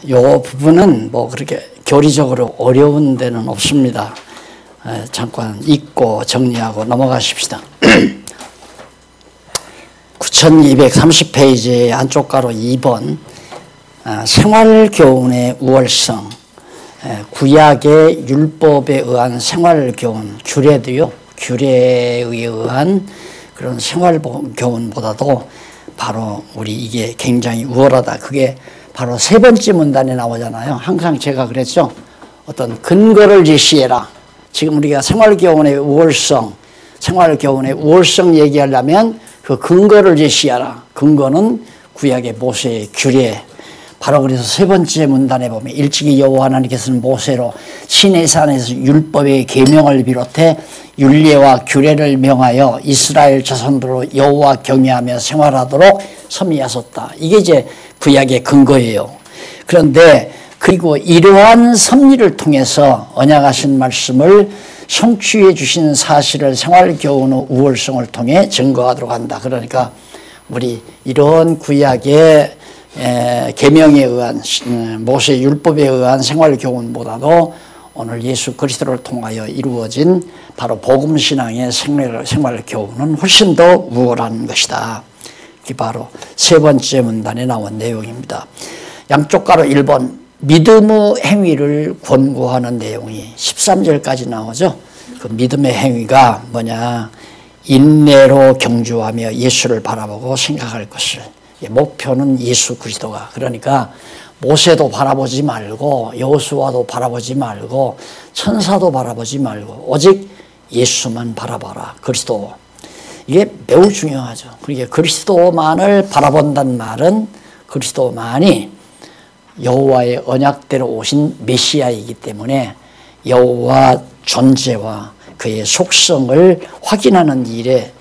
요 부분은 뭐 그렇게 교리적으로 어려운 데는 없습니다. 잠깐 읽고 정리하고 넘어가십시다. 9230페이지 안쪽 가로 2번 생활교훈의 우월성, 구약의 율법에 의한 생활교훈, 규례도요, 규례에 의한 그런 생활교훈보다도 바로 우리 이게 굉장히 우월하다. 그게 바로 세 번째 문단에 나오잖아요. 항상 제가 그랬죠. 어떤 근거를 제시해라. 지금 우리가 생활교훈의 우월성, 생활교훈의 우월성 얘기하려면 그 근거를 제시하라. 근거는 구약의 모세의 규례. 바로 그래서 세 번째 문단에 보면 일찍이 여호와 하나님께서는 모세로 시내산에서 율법의 계명을 비롯해 율례와 규례를 명하여 이스라엘 자손들로 여호와 경외하며 생활하도록 섭리하셨다. 이게 이제 구약의 근거예요. 그런데 그리고 이러한 섭리를 통해서 언약하신 말씀을 성취해 주신 사실을 생활교훈의 우월성을 통해 증거하도록 한다. 그러니까 우리 이런 구약의 계명에 의한 모세 율법에 의한 생활교훈보다도 오늘 예수 그리스도를 통하여 이루어진 바로 복음신앙의 생활교훈은 훨씬 더 우월한 것이다. 이게 바로 세 번째 문단에 나온 내용입니다. 양쪽 가로 1번 믿음의 행위를 권고하는 내용이 13절까지 나오죠. 그 믿음의 행위가 뭐냐? 인내로 경주하며 예수를 바라보고 생각할 것을. 목표는 예수 그리스도가. 그러니까 모세도 바라보지 말고 여호수아도 바라보지 말고 천사도 바라보지 말고 오직 예수만 바라봐라. 그리스도. 이게 매우 중요하죠. 그러니까 그리스도만을 바라본다는 말은 그리스도만이 여호와의 언약대로 오신 메시아이기 때문에 여호와 존재와 그의 속성을 확인하는 일에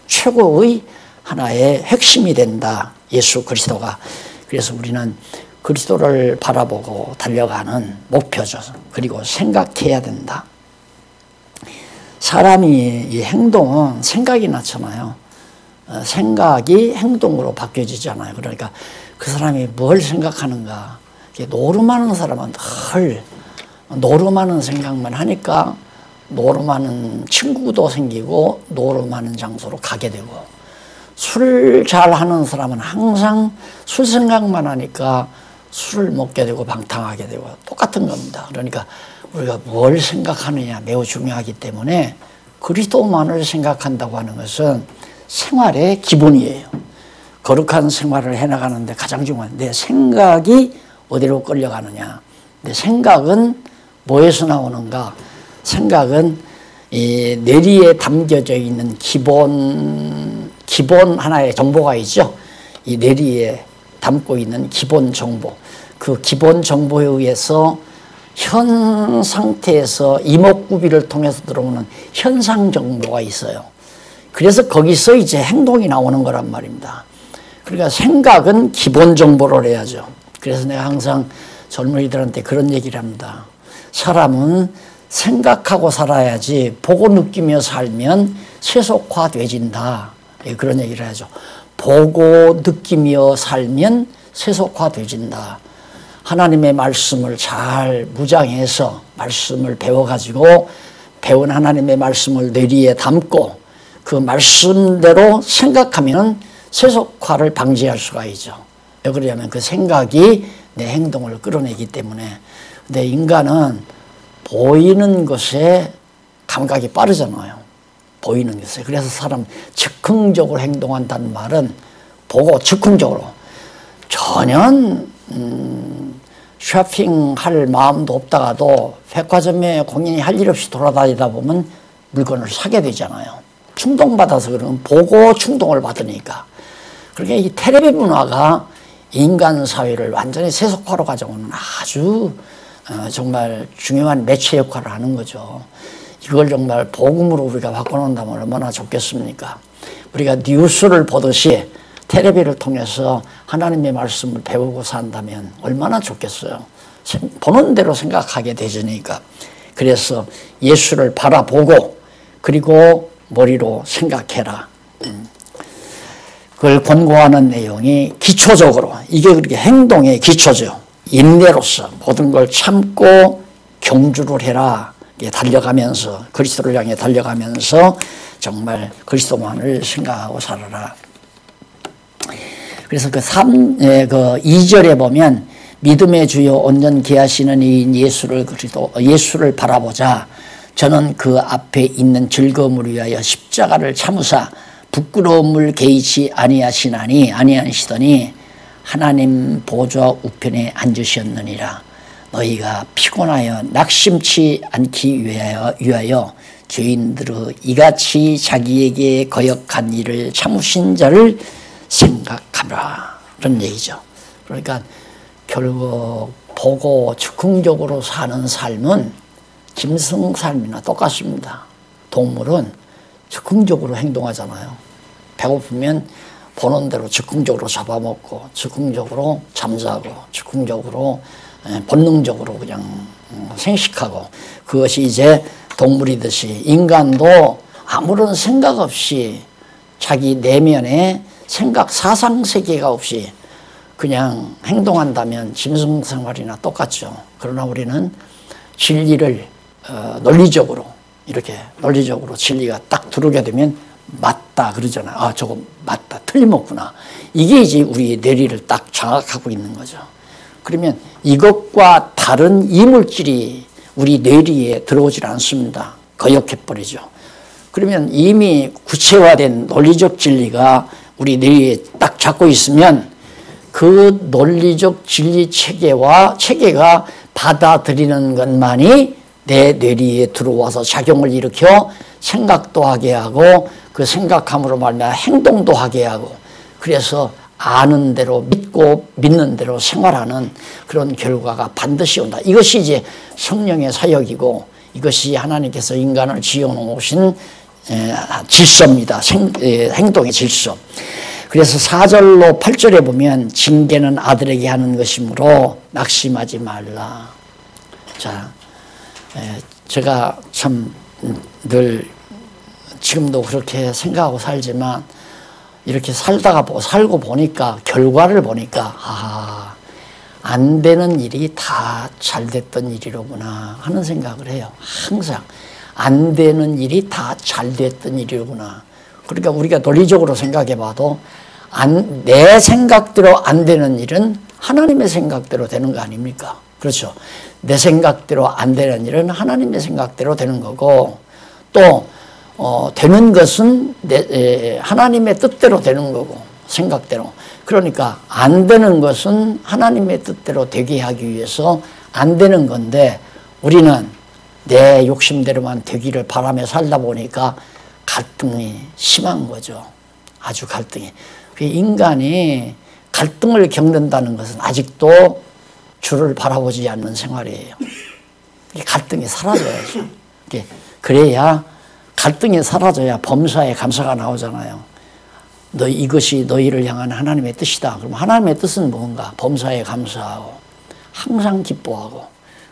최고의 하나의 핵심이 된다. 예수 그리스도가. 그래서 우리는 그리스도를 바라보고 달려가는 목표죠. 그리고 생각해야 된다. 사람이 이 행동은 생각이 나잖아요. 생각이 행동으로 바뀌어지잖아요. 그러니까 그 사람이 뭘 생각하는가. 노름하는 사람은 늘 노름하는 생각만 하니까 노름하는 친구도 생기고 노름하는 장소로 가게 되고, 술 잘하는 사람은 항상 술 생각만 하니까 술을 먹게 되고 방탕하게 되고 똑같은 겁니다. 그러니까 우리가 뭘 생각하느냐 매우 중요하기 때문에 그리스도만을 생각한다고 하는 것은 생활의 기본이에요. 거룩한 생활을 해나가는데 가장 중요한 내 생각이 어디로 끌려가느냐. 내 생각은 뭐에서 나오는가. 생각은 이 뇌리에 담겨져 있는 기본 하나의 정보가 있죠. 이 뇌리에 담고 있는 기본 정보. 그 기본 정보에 의해서 현 상태에서 이목구비를 통해서 들어오는 현상 정보가 있어요. 그래서 거기서 이제 행동이 나오는 거란 말입니다. 그러니까 생각은 기본 정보를 해야죠. 그래서 내가 항상 젊은이들한테 그런 얘기를 합니다. 사람은 생각하고 살아야지 보고 느끼며 살면 세속화되진다. 그런 얘기를 하죠. 보고 느끼며 살면 세속화되진다. 하나님의 말씀을 잘 무장해서 말씀을 배워가지고 배운 하나님의 말씀을 뇌리에 담고 그 말씀대로 생각하면 세속화를 방지할 수가 있죠. 왜 그러냐면 그 생각이 내 행동을 끌어내기 때문에. 근데 인간은 보이는 것에 감각이 빠르잖아요. 보이는 것에. 그래서 사람 즉흥적으로 행동한다는 말은 보고 즉흥적으로 전혀 쇼핑할 마음도 없다가도 백화점에 공연히 할 일 없이 돌아다니다 보면 물건을 사게 되잖아요. 충동받아서 그러면 보고 충동을 받으니까. 그러니까 이 텔레비 문화가 인간 사회를 완전히 세속화로 가져오는 아주 정말 중요한 매체 역할을 하는 거죠. 이걸 정말 복음으로 우리가 바꿔놓는다면 얼마나 좋겠습니까? 우리가 뉴스를 보듯이 텔레비를 통해서 하나님의 말씀을 배우고 산다면 얼마나 좋겠어요. 보는 대로 생각하게 되지니까. 그래서 예수를 바라보고 그리고 머리로 생각해라. 그걸 권고하는 내용이 기초적으로, 이게 그렇게 행동의 기초죠. 인내로서 모든 걸 참고 경주를 해라. 달려가면서 그리스도를 향해 달려가면서 정말 그리스도만을 생각하고 살아라. 그래서 그 2절에 보면 믿음의 주요 온전케 하시는 이 예수를 바라보자. 저는 그 앞에 있는 즐거움을 위하여 십자가를 참으사 부끄러움을 개의치 아니하시더니 하나님 보좌 우편에 앉으셨느니라. 너희가 피곤하여 낙심치 않기 위하여 죄인들의 이같이 자기에게 거역한 일을 참으신 자를 생각하라. 그런 얘기죠. 그러니까 결국 보고 즉흥적으로 사는 삶은 짐승 삶이나 똑같습니다. 동물은 즉흥적으로 행동하잖아요. 배고프면 보는 대로 즉흥적으로 잡아먹고 즉흥적으로 잠자고 즉흥적으로 본능적으로 그냥 생식하고, 그것이 이제 동물이듯이 인간도 아무런 생각 없이 자기 내면에 사상세계가 없이 그냥 행동한다면 짐승 생활이나 똑같죠. 그러나 우리는 진리를 논리적으로 진리가 딱 들어오게 되면 맞다 그러잖아요. 아, 저거 맞다, 틀림없구나. 이게 이제 우리의 뇌리를 딱 장악하고 있는 거죠. 그러면 이것과 다른 이물질이 우리 뇌리에 들어오질 않습니다. 거역해버리죠. 그러면 이미 구체화된 논리적 진리가 우리 뇌리에 딱 잡고 있으면 그 논리적 진리 체계가 받아들이는 것만이 내 뇌리에 들어와서 작용을 일으켜 생각도 하게 하고, 그 생각함으로 말미암아 행동도 하게 하고, 그래서 아는 대로 믿고 믿는 대로 생활하는 그런 결과가 반드시 온다. 이것이 이제 성령의 사역이고, 이것이 하나님께서 인간을 지어놓으신 질서입니다. 행동의 질서. 그래서 4절로 8절에 보면 징계는 아들에게 하는 것이므로 낙심하지 말라. 자, 제가 참 늘 지금도 그렇게 생각하고 살지만 이렇게 살고 보니까, 결과를 보니까 안 되는 일이 다 잘 됐던 일이로구나 하는 생각을 해요. 항상 안 되는 일이 다 잘 됐던 일이로구나. 그러니까 우리가 논리적으로 생각해 봐도 내 생각대로 안 되는 일은 하나님의 생각대로 되는 거 아닙니까? 그렇죠. 내 생각대로 안 되는 일은 하나님의 생각대로 되는 거고, 또 되는 것은 하나님의 뜻대로 되는 거고, 생각대로. 그러니까 안 되는 것은 하나님의 뜻대로 되게 하기 위해서 안 되는 건데, 우리는 내 욕심대로만 되기를 바라며 살다 보니까 갈등이 심한 거죠. 아주 갈등이. 인간이 갈등을 겪는다는 것은 아직도 주를 바라보지 않는 생활이에요. 갈등이 사라져야죠. 그래야, 갈등이 사라져야 범사에 감사가 나오잖아요. 이것이 너희를 향한 하나님의 뜻이다. 그럼 하나님의 뜻은 뭔가? 범사에 감사하고 항상 기뻐하고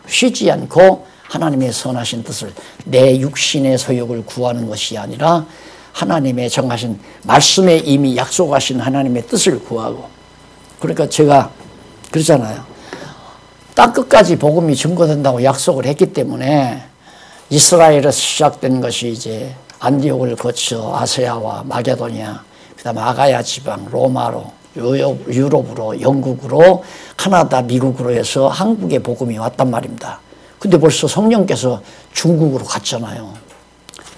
쉬지 않고 하나님의 선하신 뜻을, 내 육신의 소욕을 구하는 것이 아니라 하나님의 정하신 말씀에 이미 약속하신 하나님의 뜻을 구하고. 그러니까 제가 그러잖아요. 땅끝까지 복음이 증거된다고 약속을 했기 때문에 이스라엘에서 시작된 것이 이제 안디옥을 거쳐 아세아와 마게도니아, 그다음 아가야 지방, 로마로, 유럽으로, 영국으로, 카나다, 미국으로 해서 한국에 복음이 왔단 말입니다. 근데 벌써 성령께서 중국으로 갔잖아요.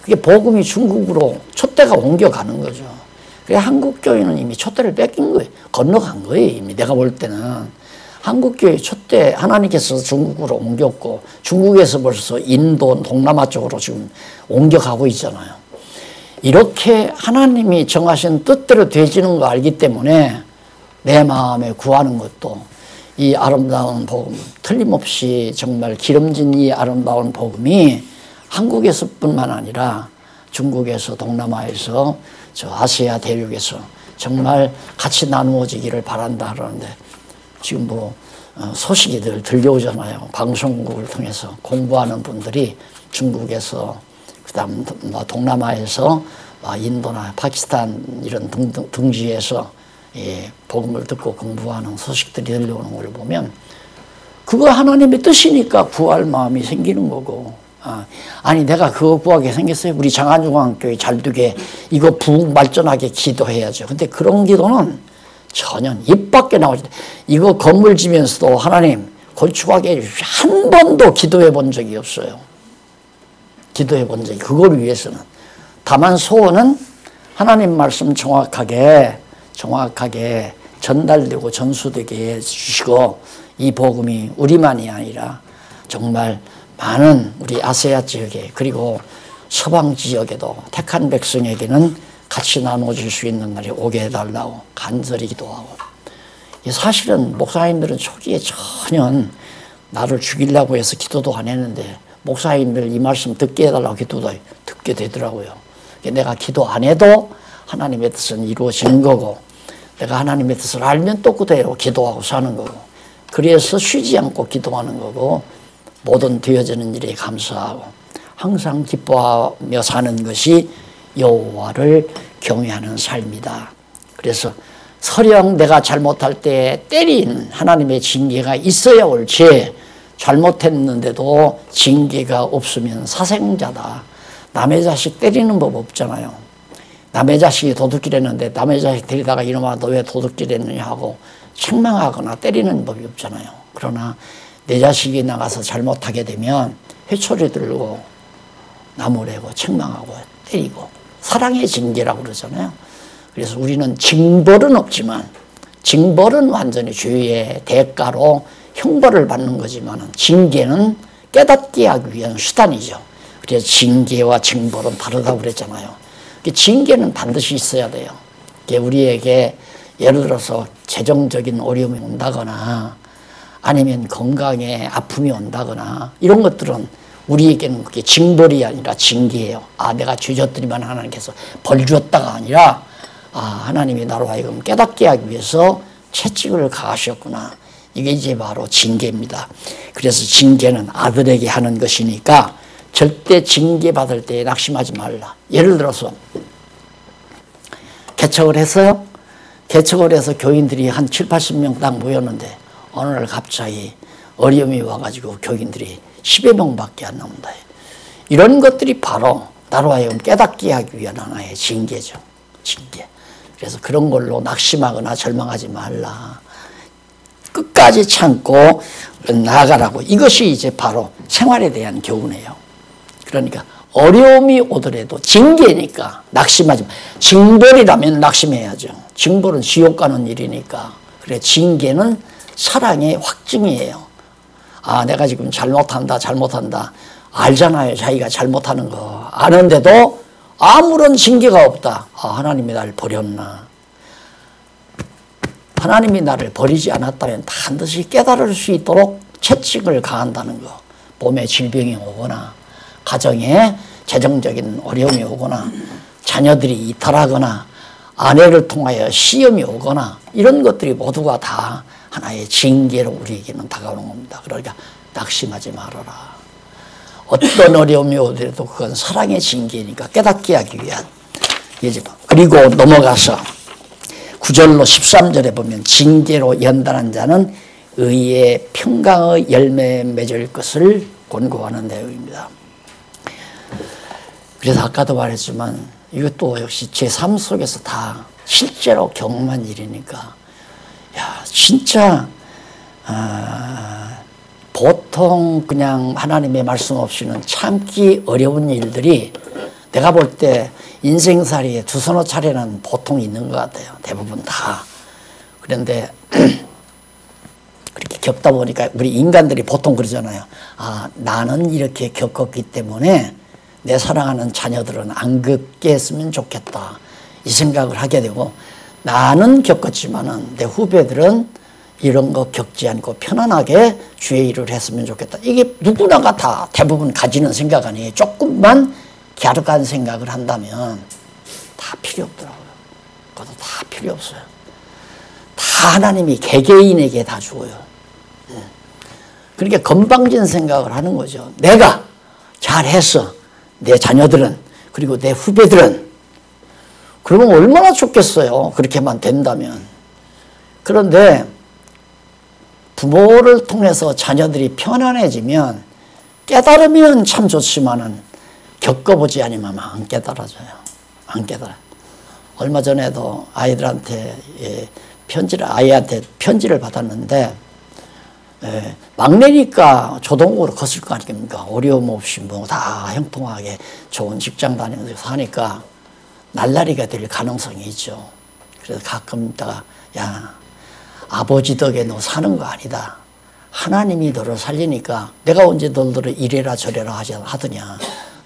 그게 복음이 중국으로 촛대가 옮겨가는 거죠. 그래, 한국 교회는 이미 촛대를 뺏긴 거예요. 건너간 거예요. 이미 내가 볼 때는 한국 교회 촛대 하나님께서 중국으로 옮겼고, 중국에서 벌써 인도, 동남아 쪽으로 지금 옮겨가고 있잖아요. 이렇게 하나님이 정하신 뜻대로 되지는 거 알기 때문에 내 마음에 구하는 것도, 이 아름다운 복음, 틀림없이 정말 기름진 이 아름다운 복음이 한국에서뿐만 아니라 중국에서, 동남아에서, 저 아시아 대륙에서 정말 같이 나누어지기를 바란다 그러는데, 지금 소식이 늘 들려오잖아요. 방송국을 통해서 공부하는 분들이 중국에서, 그다음 동남아에서, 인도나 파키스탄 이런 등지에서 복음을 듣고 공부하는 소식들이 들려오는 걸 보면 그거 하나님의 뜻이니까 구할 마음이 생기는 거고. 아니 내가 그거 구하게 생겼어요. 우리 장안중앙교회 잘 되게 이거 부흥 발전하게 기도해야죠. 근데 그런 기도는 전혀 입 밖에 나오지. 이거 건물 지면서도 하나님 건축하게 해주십시오. 한 번도 기도해 본 적이 없어요. 기도해 본 적이. 그걸 위해서는. 다만 소원은 하나님 말씀 정확하게 전달되고 전수되게 해주시고, 이 복음이 우리만이 아니라 정말 많은 우리 아세아 지역에, 그리고 서방 지역에도 택한 백성에게는 같이 나눠줄 수 있는 날이 오게 해달라고 간절히 기도하고. 사실은 목사님들은 초기에 전혀 나를 죽이려고 해서 기도도 안 했는데, 목사님들 이 말씀 듣게 해달라고 기도도 듣게 되더라고요. 내가 기도 안 해도 하나님의 뜻은 이루어지는 거고, 내가 하나님의 뜻을 알면 또 그대로 기도하고 사는 거고, 그래서 쉬지 않고 기도하는 거고, 모든 되어지는 일에 감사하고 항상 기뻐하며 사는 것이 여호와를 경외하는 삶이다. 그래서 설령 내가 잘못할 때 때린 하나님의 징계가 있어야 옳지, 잘못했는데도 징계가 없으면 사생자다. 남의 자식 때리는 법 없잖아요. 남의 자식이 도둑질했는데 남의 자식 데리다가 이놈아 너 왜 도둑질했느냐 하고 책망하거나 때리는 법이 없잖아요. 그러나 내 자식이 나가서 잘못하게 되면 회초리 들고 나무래고 책망하고 때리고, 사랑의 징계라고 그러잖아요. 그래서 우리는 징벌은 없지만, 징벌은 완전히 죄의 대가로 형벌을 받는 거지만 징계는 깨닫게 하기 위한 수단이죠. 그래서 징계와 징벌은 다르다고 그랬잖아요. 징계는 반드시 있어야 돼요. 우리에게 예를 들어서 재정적인 어려움이 온다거나 아니면 건강에 아픔이 온다거나 이런 것들은 우리에게는 그게 징벌이 아니라 징계예요. 내가 죄 졌더니만 하나님께서 벌 주었다가 아니라 하나님이 나로 하여금 깨닫게 하기 위해서 채찍을 가하셨구나. 이게 이제 바로 징계입니다. 그래서 징계는 아들에게 하는 것이니까 절대 징계받을 때 낙심하지 말라. 예를 들어서 개척을 했어요. 개척을 해서 교인들이 한 7, 80명 딱 모였는데 어느 날 갑자기 어려움이 와가지고 교인들이 10여 명밖에 안 나온다. 이런 것들이 바로 나로 하여금 깨닫게 하기 위한 하나의 징계죠. 징계. 그래서 그런 걸로 낙심하거나 절망하지 말라. 끝까지 참고 나아가라고. 이것이 이제 바로 생활에 대한 교훈이에요. 그러니까 어려움이 오더라도 징계니까 낙심하지 마. 징벌이라면 낙심해야죠. 징벌은 지옥 가는 일이니까. 그래, 징계는 사랑의 확증이에요. 내가 지금 잘못한다. 알잖아요. 자기가 잘못하는 거. 아는데도 아무런 징계가 없다. 하나님이 나를 버렸나. 하나님이 나를 버리지 않았다면 반드시 깨달을 수 있도록 채찍을 가한다는 거. 몸에 질병이 오거나 가정에 재정적인 어려움이 오거나 자녀들이 이탈하거나 아내를 통하여 시험이 오거나 이런 것들이 모두가 다 하나의 징계로 우리에게는 다가오는 겁니다. 그러니까 낙심하지 말아라. 어떤 어려움이 오더라도 그건 사랑의 징계니까 깨닫게 하기 위한 예지바. 그리고 넘어가서 9절로 13절에 보면 징계로 연단한 자는 의의 평강의 열매 맺을 것을 권고하는 내용입니다. 그래서 아까도 말했지만 이것도 역시 제 삶 속에서 다 실제로 경험한 일이니까 진짜 보통 그냥 하나님의 말씀 없이는 참기 어려운 일들이 내가 볼 때 인생살이에 두서너 차례는 보통 있는 것 같아요. 대부분 다. 그런데 그렇게 겪다 보니까 우리 인간들이 보통 그러잖아요. 나는 이렇게 겪었기 때문에 내 사랑하는 자녀들은 안 겪게 했으면 좋겠다. 이 생각을 하게 되고, 나는 겪었지만은 내 후배들은 이런 거 겪지 않고 편안하게 주의 일을 했으면 좋겠다. 이게 누구나가 다 대부분 가지는 생각 아니에요. 조금만 갸륵한 생각을 한다면 다 필요 없더라고요. 그것도 다 필요 없어요. 다 하나님이 개개인에게 다 주어요. 그러니까 건방진 생각을 하는 거죠. 내가 잘했어. 내 자녀들은, 그리고 내 후배들은. 그러면 얼마나 좋겠어요. 그렇게만 된다면. 그런데 부모를 통해서 자녀들이 편안해지면 깨달으면 참 좋지만은 겪어보지 않으면 안 깨달아져요. 안 깨달아요. 얼마 전에도 아이한테 편지를 받았는데, 막내니까 조동국으로 컸을 거 아닙니까? 어려움 없이 뭐 다 형통하게 좋은 직장 다니면서 사니까 날라리가 될 가능성이 있죠. 그래서 가끔 있다가, 야, 아버지 덕에 너 사는 거 아니다. 하나님이 너를 살리니까 내가 언제 너를 이래라 저래라 하더냐.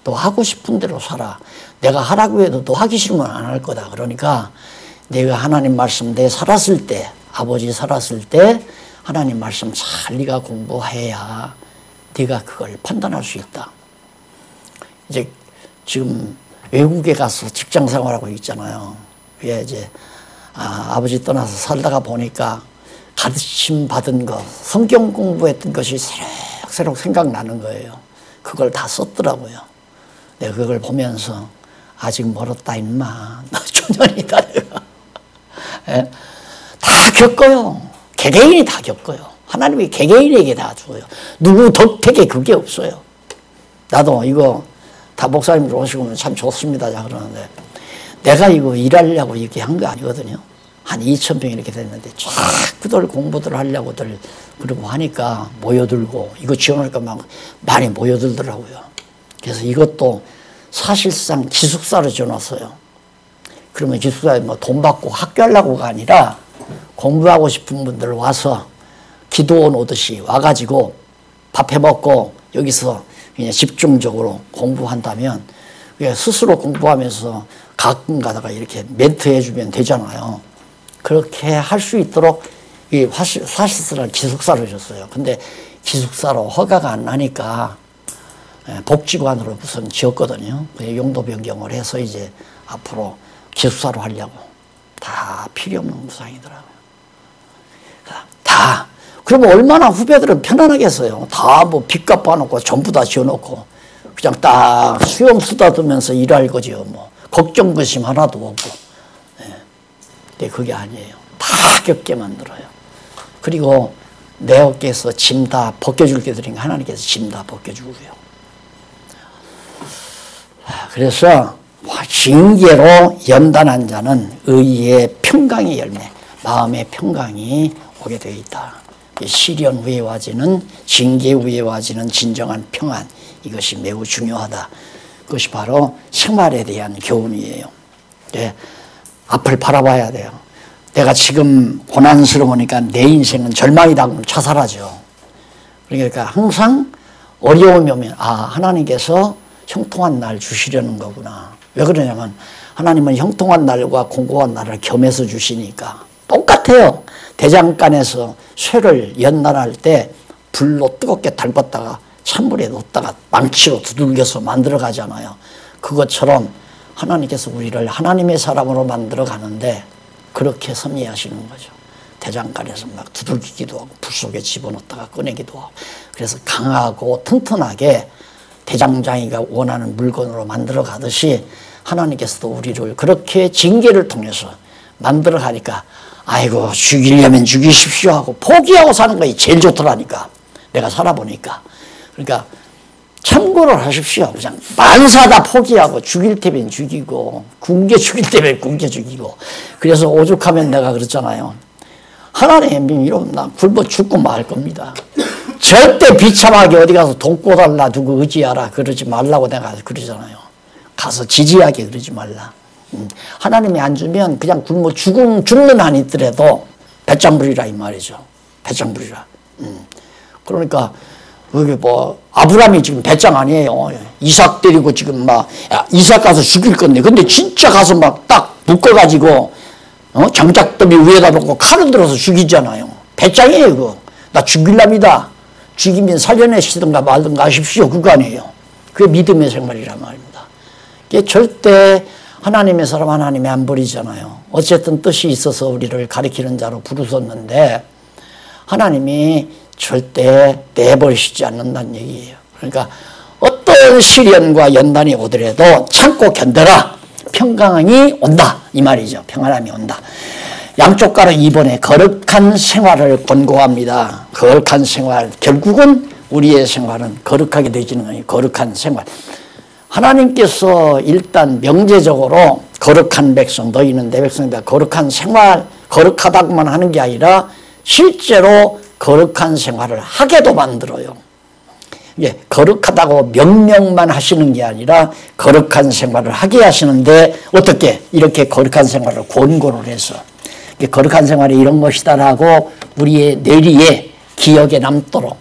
너 하고 싶은 대로 살아. 내가 하라고 해도 너 하기 싫으면 안 할 거다. 그러니까 내가 하나님 말씀 내 살았을 때, 아버지 살았을 때 하나님 말씀 잘 네가 공부해야 네가 그걸 판단할 수 있다. 이제 지금 외국에 가서 직장 생활하고 있잖아요. 그게 이제 아버지 떠나서 살다가 보니까 가르침 받은 거, 성경 공부했던 것이 새록새록 생각나는 거예요. 그걸 다 썼더라고요. 내가 그걸 보면서 아직 멀었다 임마. 나 초년이다 내가. 예? 다 겪어요. 개개인이 다 겪어요. 하나님이 개개인에게 다 주어요. 누구 덕택에 그게 없어요. 나도 이거 다 목사님들 오시면 참 좋습니다 그러는데 내가 이거 일하려고 이렇게 한 거 아니거든요. 한 2,000평 이렇게 됐는데 자꾸들 공부들 하려고들 그러고 하니까 모여들고 이거 지원할까 막 많이 모여들더라고요. 그래서 이것도 사실상 기숙사로 지어놨어요. 그러면 기숙사에 뭐 돈 받고 학교하려고가 아니라 공부하고 싶은 분들 와서 기도원 오듯이 와가지고 밥 해먹고 여기서 그냥 집중적으로 공부한다면 스스로 공부하면서 가끔 가다가 이렇게 멘트 해주면 되잖아요. 그렇게 할 수 있도록 이 사실상 기숙사로 줬어요. 근데 기숙사로 허가가 안 나니까 복지관으로 우선 지었거든요. 용도 변경을 해서 이제 앞으로 기숙사로 하려고. 다 필요 없는 구상이더라고요. 다. 그러면 얼마나 후배들은 편안하겠어요. 다 뭐 빚값 봐놓고 전부 다 지어놓고 그냥 딱 수염 쓰다듬으면서 일할 거죠. 뭐 걱정 근심 하나도 없고. 근데 그게 아니에요. 다 겪게 만들어요. 그리고 내 어깨에서 짐 다 벗겨줄 게 되니까 하나님께서 짐 다 벗겨주고요. 그래서 징계로 연단한 자는 의의 평강의 열매, 마음의 평강이 오게 되어 있다. 시련 후에 와지는, 징계 후에 와지는 진정한 평안, 이것이 매우 중요하다. 그것이 바로 생활에 대한 교훈이에요. 네, 앞을 바라봐야 돼요. 내가 지금 고난스러우니까 내 인생은 절망이다 그러면 자살하죠. 그러니까 항상 어려움이 오면 하나님께서 형통한 날 주시려는 거구나. 왜 그러냐면 하나님은 형통한 날과 공고한 날을 겸해서 주시니까. 똑같아요. 대장간에서 쇠를 연단할 때 불로 뜨겁게 달궜다가 찬물에 넣었다가 망치로 두들겨서 만들어 가잖아요. 그것처럼 하나님께서 우리를 하나님의 사람으로 만들어 가는데 그렇게 섭리하시는 거죠. 대장간에서 막 두들기기도 하고 불 속에 집어넣다가 꺼내기도 하고. 그래서 강하고 튼튼하게 대장장이가 원하는 물건으로 만들어 가듯이 하나님께서도 우리를 그렇게 징계를 통해서 만들어 가니까 아이고 죽이려면 죽이십시오 하고 포기하고 사는 것이 제일 좋더라니까. 내가 살아보니까. 그러니까 참고를 하십시오. 그냥 만사 다 포기하고 죽일 때면 죽이고 굶겨 죽일 때면 굶겨 죽이고. 그래서 오죽하면 내가 그랬잖아요. 하나님 이러면 나 굶어 죽고 말 겁니다. 절대 비참하게 어디 가서 돈 꿔달라 누구 의지하라 그러지 말라고 내가 그러잖아요. 가서 지지하게 그러지 말라. 하나님이 안 주면 그냥 굶어 죽는 한이 있더라도 배짱 부리라 이 말이죠. 배짱 부리라. 그러니까 그게 뭐 아브라함이 지금 배짱 아니에요. 이삭 때리고 지금 막 이삭 가서 죽일 건데 근데 진짜 가서 막 딱 묶어가지고 장작더미 위에다 놓고 칼을 들어서 죽이잖아요. 배짱이에요 그거. 나 죽일랍니다. 죽이면 살려내시든가 말든가 하십시오. 그거 아니에요. 그게 믿음의 생활이란 말입니다. 이게 절대 하나님의 사람 하나님이 안 버리잖아요. 어쨌든 뜻이 있어서 우리를 가리키는 자로 부르셨는데 하나님이 절대 내버리시지 않는다는 얘기예요. 그러니까 어떤 시련과 연단이 오더라도 참고 견뎌라. 평강이 온다. 이 말이죠. 평안함이 온다. 양쪽 가로 2번에 거룩한 생활을 권고합니다. 거룩한 생활. 결국은 우리의 생활은 거룩하게 되지는 거예요. 거룩한 생활. 하나님께서 일단 명제적으로 거룩한 백성, 너희는 내 백성이다. 거룩한 생활, 거룩하다고만 하는 게 아니라 실제로 거룩한 생활을 하게도 만들어요. 예, 거룩하다고 명령만 하시는 게 아니라 거룩한 생활을 하게 하시는데 어떻게 이렇게 거룩한 생활을 권고를 해서 거룩한 생활이 이런 것이다라고 우리의 뇌리에 기억에 남도록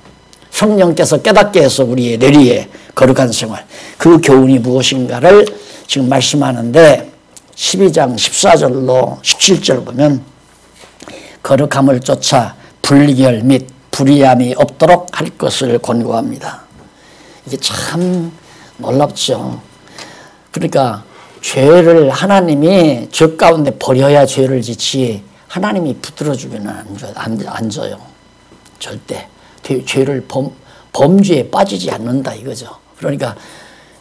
성령께서 깨닫게 해서 우리의 뇌리에 거룩한 생활, 그 교훈이 무엇인가를 지금 말씀하는데 12장 14절로 17절 보면 거룩함을 쫓아 불결 및 불의함이 없도록 할 것을 권고합니다. 이게 참 놀랍죠. 그러니까 죄를 하나님이 죄 가운데 버려야 죄를 짓지 하나님이 붙들어주면 안 줘요. 절대. 죄를 범죄에 빠지지 않는다 이거죠. 그러니까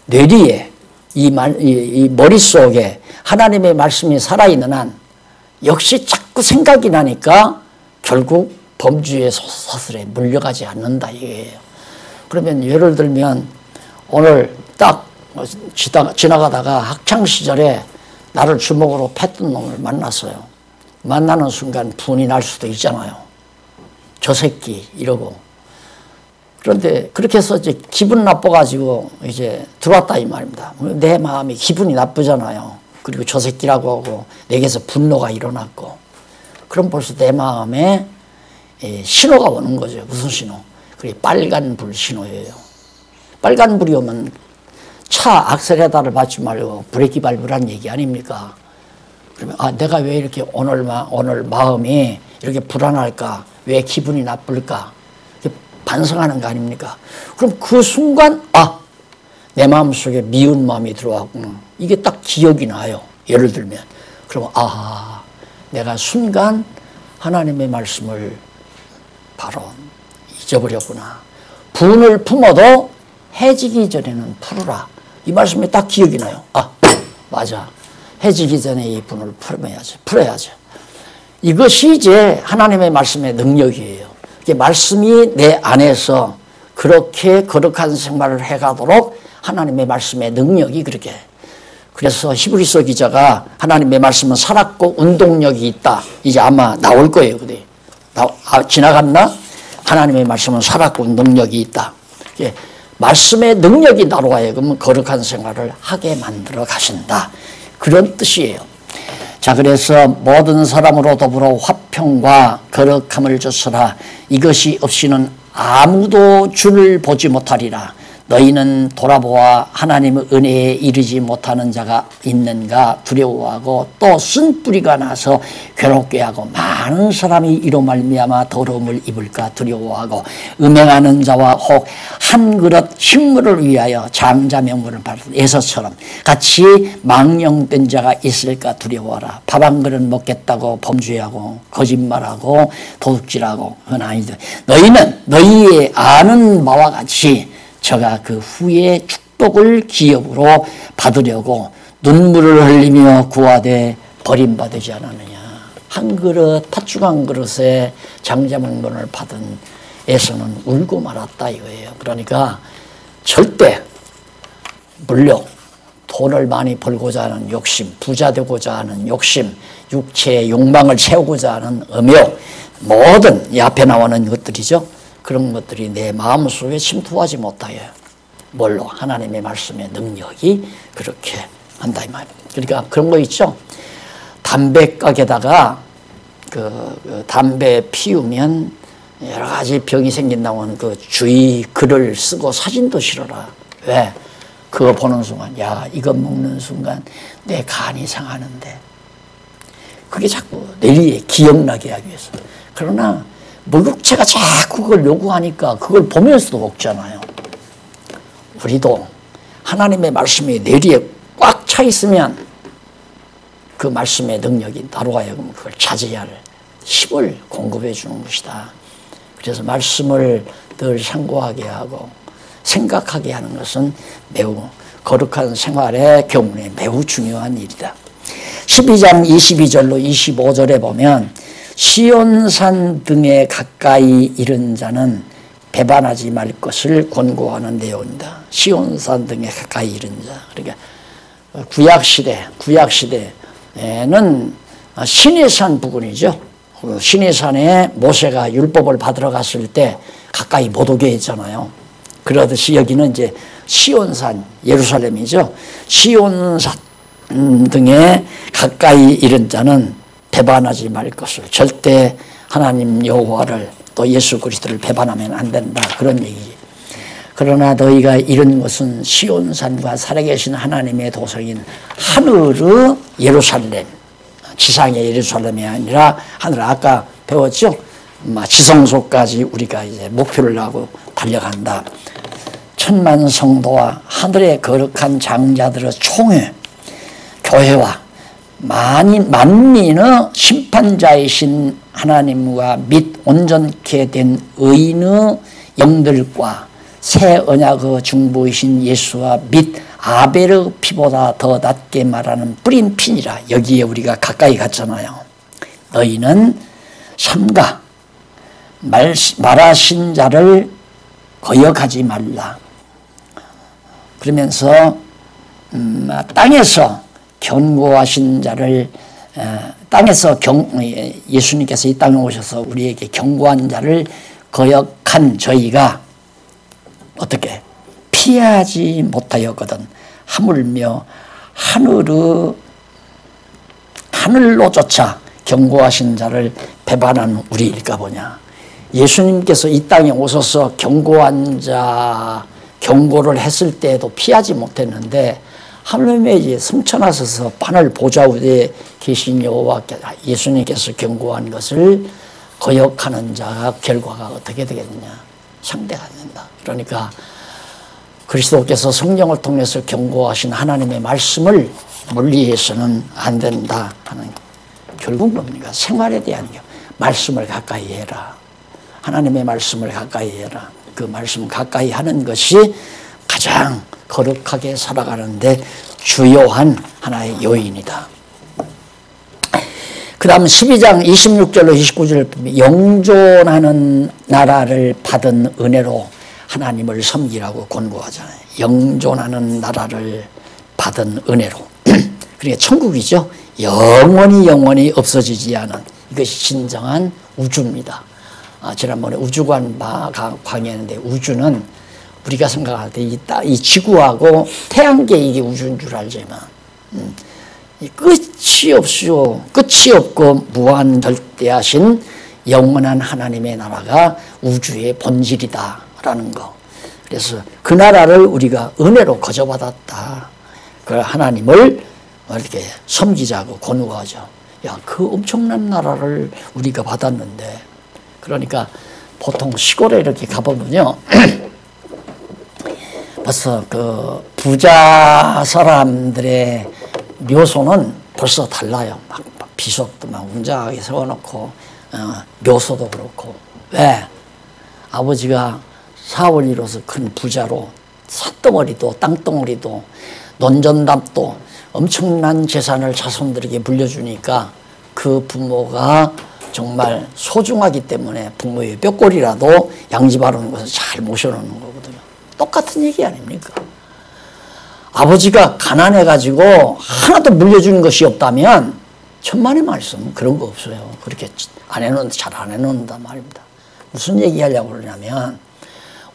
뇌리에 이 머릿속에 하나님의 말씀이 살아있는 한 역시 자꾸 생각이 나니까 결국 범죄의 사슬에 물려가지 않는다 이거예요. 그러면 예를 들면 오늘 딱 지나가다가 학창시절에 나를 주먹으로 팼던 놈을 만났어요. 만나는 순간 분이 날 수도 있잖아요. 저 새끼 이러고. 그런데 그렇게 해서 이제 기분 나빠가지고 이제 들어왔다 이 말입니다. 내 마음이 기분이 나쁘잖아요. 그리고 저 새끼라고 하고 내게서 분노가 일어났고. 그럼 벌써 내 마음에 신호가 오는 거죠. 무슨 신호? 그게 빨간불 신호예요. 빨간불이 오면 차 악셀레다를 밟지 말고 브레이크 밟으란 얘기 아닙니까? 그러면 내가 왜 이렇게 오늘 마음이 이렇게 불안할까? 왜 기분이 나쁠까? 반성하는 거 아닙니까? 그럼 그 순간 내 마음속에 미운 마음이 들어왔구나. 이게 딱 기억이 나요. 예를 들면. 그러면 내가 순간 하나님의 말씀을 바로 잊어버렸구나. 분을 품어도 해지기 전에는 풀어라. 이 말씀이 딱 기억이 나요. 맞아. 해지기 전에 이 분을 풀어야죠. 이것이 이제 하나님의 말씀의 능력이에요. 말씀이 내 안에서 그렇게 거룩한 생활을 해가도록 하나님의 말씀의 능력이 그렇게. 그래서 히브리서 기자가 하나님의 말씀은 살았고 운동력이 있다. 이제 아마 나올 거예요. 그래. 지나갔나? 하나님의 말씀은 살았고 운동력이 있다. 말씀의 능력이 나로 하여금 거룩한 생활을 하게 만들어 가신다. 그런 뜻이에요. 자, 그래서 모든 사람으로 더불어 화평과 거룩함을 주소라. 이것이 없이는 아무도 주를 보지 못하리라. 너희는 돌아보아 하나님의 은혜에 이르지 못하는 자가 있는가 두려워하고 또 쓴뿌리가 나서 괴롭게 하고 많은 사람이 이로 말미암아 더러움을 입을까 두려워하고 음행하는 자와 혹 한 그릇 식물을 위하여 장자 명분을 받은 에서처럼 같이 망령된 자가 있을까 두려워하라. 밥 한 그릇 먹겠다고 범죄하고 거짓말하고 도둑질하고 그건 아니죠. 너희는 너희의 아는 바와 같이 저가 그 후에 축복을 기업으로 받으려고 눈물을 흘리며 구하되 버림받지 않았느냐. 한 그릇 팥죽 한 그릇에 장자명분을 받은 에서는 울고 말았다 이거예요. 그러니까 절대 물욕, 돈을 많이 벌고자 하는 욕심, 부자 되고자 하는 욕심, 육체의 욕망을 채우고자 하는 음욕, 모든 이 앞에 나오는 것들이죠. 그런 것들이 내 마음속에 침투하지 못하여 뭘로? 하나님의 말씀의 능력이 그렇게 한다 이 말이에요. 그러니까 그런 거 있죠. 담배 가게다가 그 담배 피우면 여러 가지 병이 생긴다고 하는 그 주의 글을 쓰고 사진도 실어라. 왜? 그거 보는 순간 이거 먹는 순간 내 간이 상하는데 그게 자꾸 내리에 기억나게 하기 위해서. 그러나 목욕체가 자꾸 그걸 요구하니까 그걸 보면서도 먹잖아요. 우리도 하나님의 말씀이 내리에 꽉 차 있으면 그 말씀의 능력이 나로 하여금 그걸 차지할 힘을 공급해 주는 것이다. 그래서 말씀을 늘 상고하게 하고 생각하게 하는 것은 매우 거룩한 생활의 경우에 매우 중요한 일이다. 12장 22절로 25절에 보면 시온산 등에 가까이 이른 자는 배반하지 말 것을 권고하는 내용입니다. 시온산 등에 가까이 이른 자. 그러니까 구약시대에는 시내산 부근이죠. 시내산에 모세가 율법을 받으러 갔을 때 가까이 못 오게 했잖아요. 그러듯이 여기는 이제 시온산, 예루살렘이죠. 시온산 등에 가까이 이른 자는 배반하지 말 것을, 절대 하나님 여호와를 또 예수 그리스도를 배반하면 안 된다, 그런 얘기지. 그러나 너희가 이른 것은 시온산과 살아계신 하나님의 도성인 하늘의 예루살렘, 지상의 예루살렘이 아니라 하늘, 아까 배웠죠? 지성소까지 우리가 이제 목표를 하고 달려간다. 천만 성도와 하늘의 거룩한 장자들의 총회, 교회와 만민의 심판자이신 하나님과 및 온전케 된 의인의 영들과 새 언약의 중보이신 예수와 및 아벨의 피보다 더 낫게 말하는 뿌린 피니라. 여기에 우리가 가까이 갔잖아요. 너희는 삼가 말하신 자를 거역하지 말라. 그러면서 땅에서 경고하신 자를, 땅에서 예수님께서 이 땅에 오셔서 우리에게 경고한 자를 거역한 저희가 어떻게 피하지 못하였거든. 하물며 하늘로조차 경고하신 자를 배반한 우리일까 보냐. 예수님께서 이 땅에 오셔서 경고한 자 경고를 했을 때에도 피하지 못했는데, 하물며 이제 승천하셔서 하늘 보좌 위에 계신 여호와 예수님께서 경고한 것을 거역하는 자가 결과가 어떻게 되겠느냐. 상대가 안 된다. 그러니까 그리스도께서 성령을 통해서 경고하신 하나님의 말씀을 멀리해서는 안 된다 하는, 결국 뭡니까? 생활에 대한 말씀을 가까이 해라. 하나님의 말씀을 가까이 해라. 그 말씀 가까이 하는 것이 가장 거룩하게 살아가는데 주요한 하나의 요인이다. 그 다음 12장 26절로 29절 영존하는 나라를 받은 은혜로 하나님을 섬기라고 권고하잖아요. 영존하는 나라를 받은 은혜로. 그러니까 천국이죠. 영원히 없어지지 않은, 이것이 진정한 우주입니다. 지난번에 우주관 강의했는데, 우주는 우리가 생각할 때 이 지구하고 태양계 이게 우주인 줄 알지만, 끝이 없고 무한절대하신 영원한 하나님의 나라가 우주의 본질이다라는 거. 그래서 그 나라를 우리가 은혜로 거저받았다. 그 하나님을 이렇게 섬기자고 권고하죠. 야, 그 엄청난 나라를 우리가 받았는데, 그러니까 보통 시골에 이렇게 가보면요. 벌써 그 부자 사람들의 묘소는 벌써 달라요. 막 비석도 막 웅장하게 세워놓고, 묘소도 그렇고. 왜? 아버지가 사업을 이뤄서 큰 부자로 삿덩어리도 땅덩어리도 논전답도 엄청난 재산을 자손들에게 물려주니까 그 부모가 정말 소중하기 때문에 부모의 뼈골이라도 양집하는 것을 잘 모셔놓는 거거든요. 똑같은 얘기 아닙니까? 아버지가 가난해가지고 하나도 물려주는 것이 없다면 천만의 말씀 그런 거 없어요. 그렇게 잘 안 해놓는단 말입니다. 무슨 얘기하려고 그러냐면,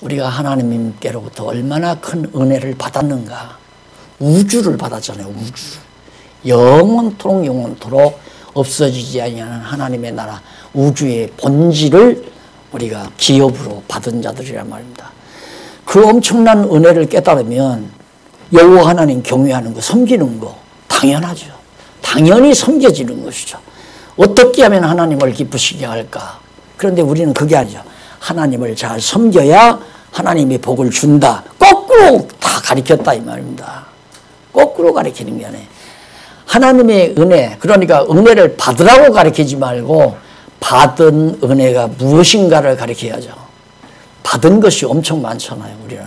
우리가 하나님께로부터 얼마나 큰 은혜를 받았는가. 우주를 받았잖아요. 우주. 영원토록 없어지지 아니하는 하나님의 나라, 우주의 본질을 우리가 기업으로 받은 자들이란 말입니다. 그 엄청난 은혜를 깨달으면 여호와 하나님 경외하는 거, 섬기는 거 당연하죠. 당연히 섬겨지는 것이죠. 어떻게 하면 하나님을 기쁘시게 할까? 그런데 우리는 그게 아니죠. 하나님을 잘 섬겨야 하나님이 복을 준다. 거꾸로 다 가르쳤다 이 말입니다. 거꾸로 가르치는 게 아니에요. 하나님의 은혜, 그러니까 은혜를 받으라고 가르치지 말고 받은 은혜가 무엇인가를 가르쳐야죠. 받은 것이 엄청 많잖아요. 우리는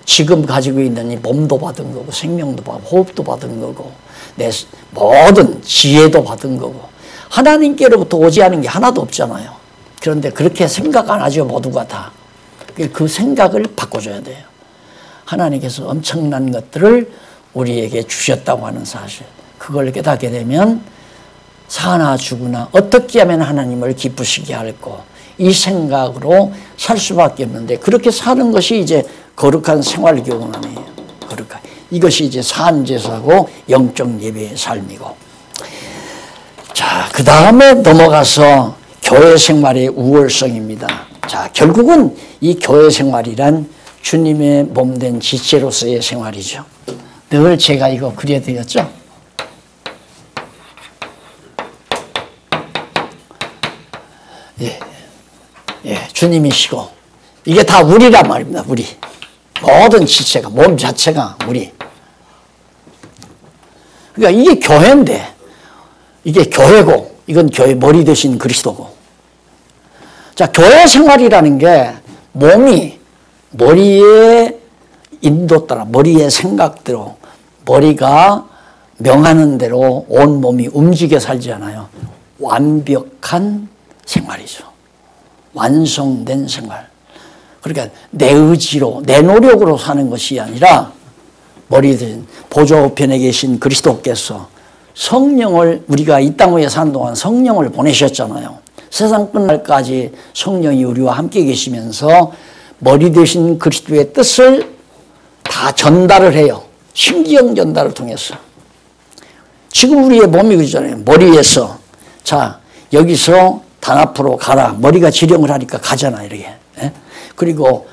지금 가지고 있는 이 몸도 받은 거고, 생명도 받고, 호흡도 받은 거고, 내 모든 지혜도 받은 거고 하나님께로부터 오지 않은 게 하나도 없잖아요. 그런데 그렇게 생각 안 하죠. 모두가 다. 그 생각을 바꿔줘야 돼요. 하나님께서 엄청난 것들을 우리에게 주셨다고 하는 사실, 그걸 깨닫게 되면 사나 죽으나 어떻게 하면 하나님을 기쁘시게 할고, 이 생각으로 살 수밖에 없는데, 그렇게 사는 것이 이제 거룩한 생활교훈이에요. 거룩한. 이것이 이제 산제사고 영적 예배의 삶이고. 자, 그 다음에 넘어가서 교회 생활의 우월성입니다. 자, 결국은 이 교회 생활이란 주님의 몸된 지체로서의 생활이죠. 늘 제가 이거 그려드렸죠? 예, 예, 주님이시고, 이게 다 우리란 말입니다, 우리. 모든 지체가, 몸 자체가 우리. 그러니까 이게 교회인데, 이게 교회고, 이건 교회 머리 대신 그리스도고. 자, 교회 생활이라는 게 몸이 머리의 인도 따라, 머리의 생각대로, 머리가 명하는 대로 온 몸이 움직여 살지 않아요. 완벽한 생활이죠. 완성된 생활. 그러니까 내 의지로, 내 노력으로 사는 것이 아니라 머리 든 보좌우편에 계신 그리스도께서 성령을, 우리가 이 땅 위에 사는 동안 성령을 보내셨잖아요. 세상 끝날까지 성령이 우리와 함께 계시면서 머리 되신 그리스도의 뜻을 다 전달을 해요. 신기형 전달을 통해서. 지금 우리의 몸이 그러잖아요. 머리에서, 자, 여기서 단 앞으로 가라. 머리가 지령을 하니까 가잖아, 이렇게. 예? 그리고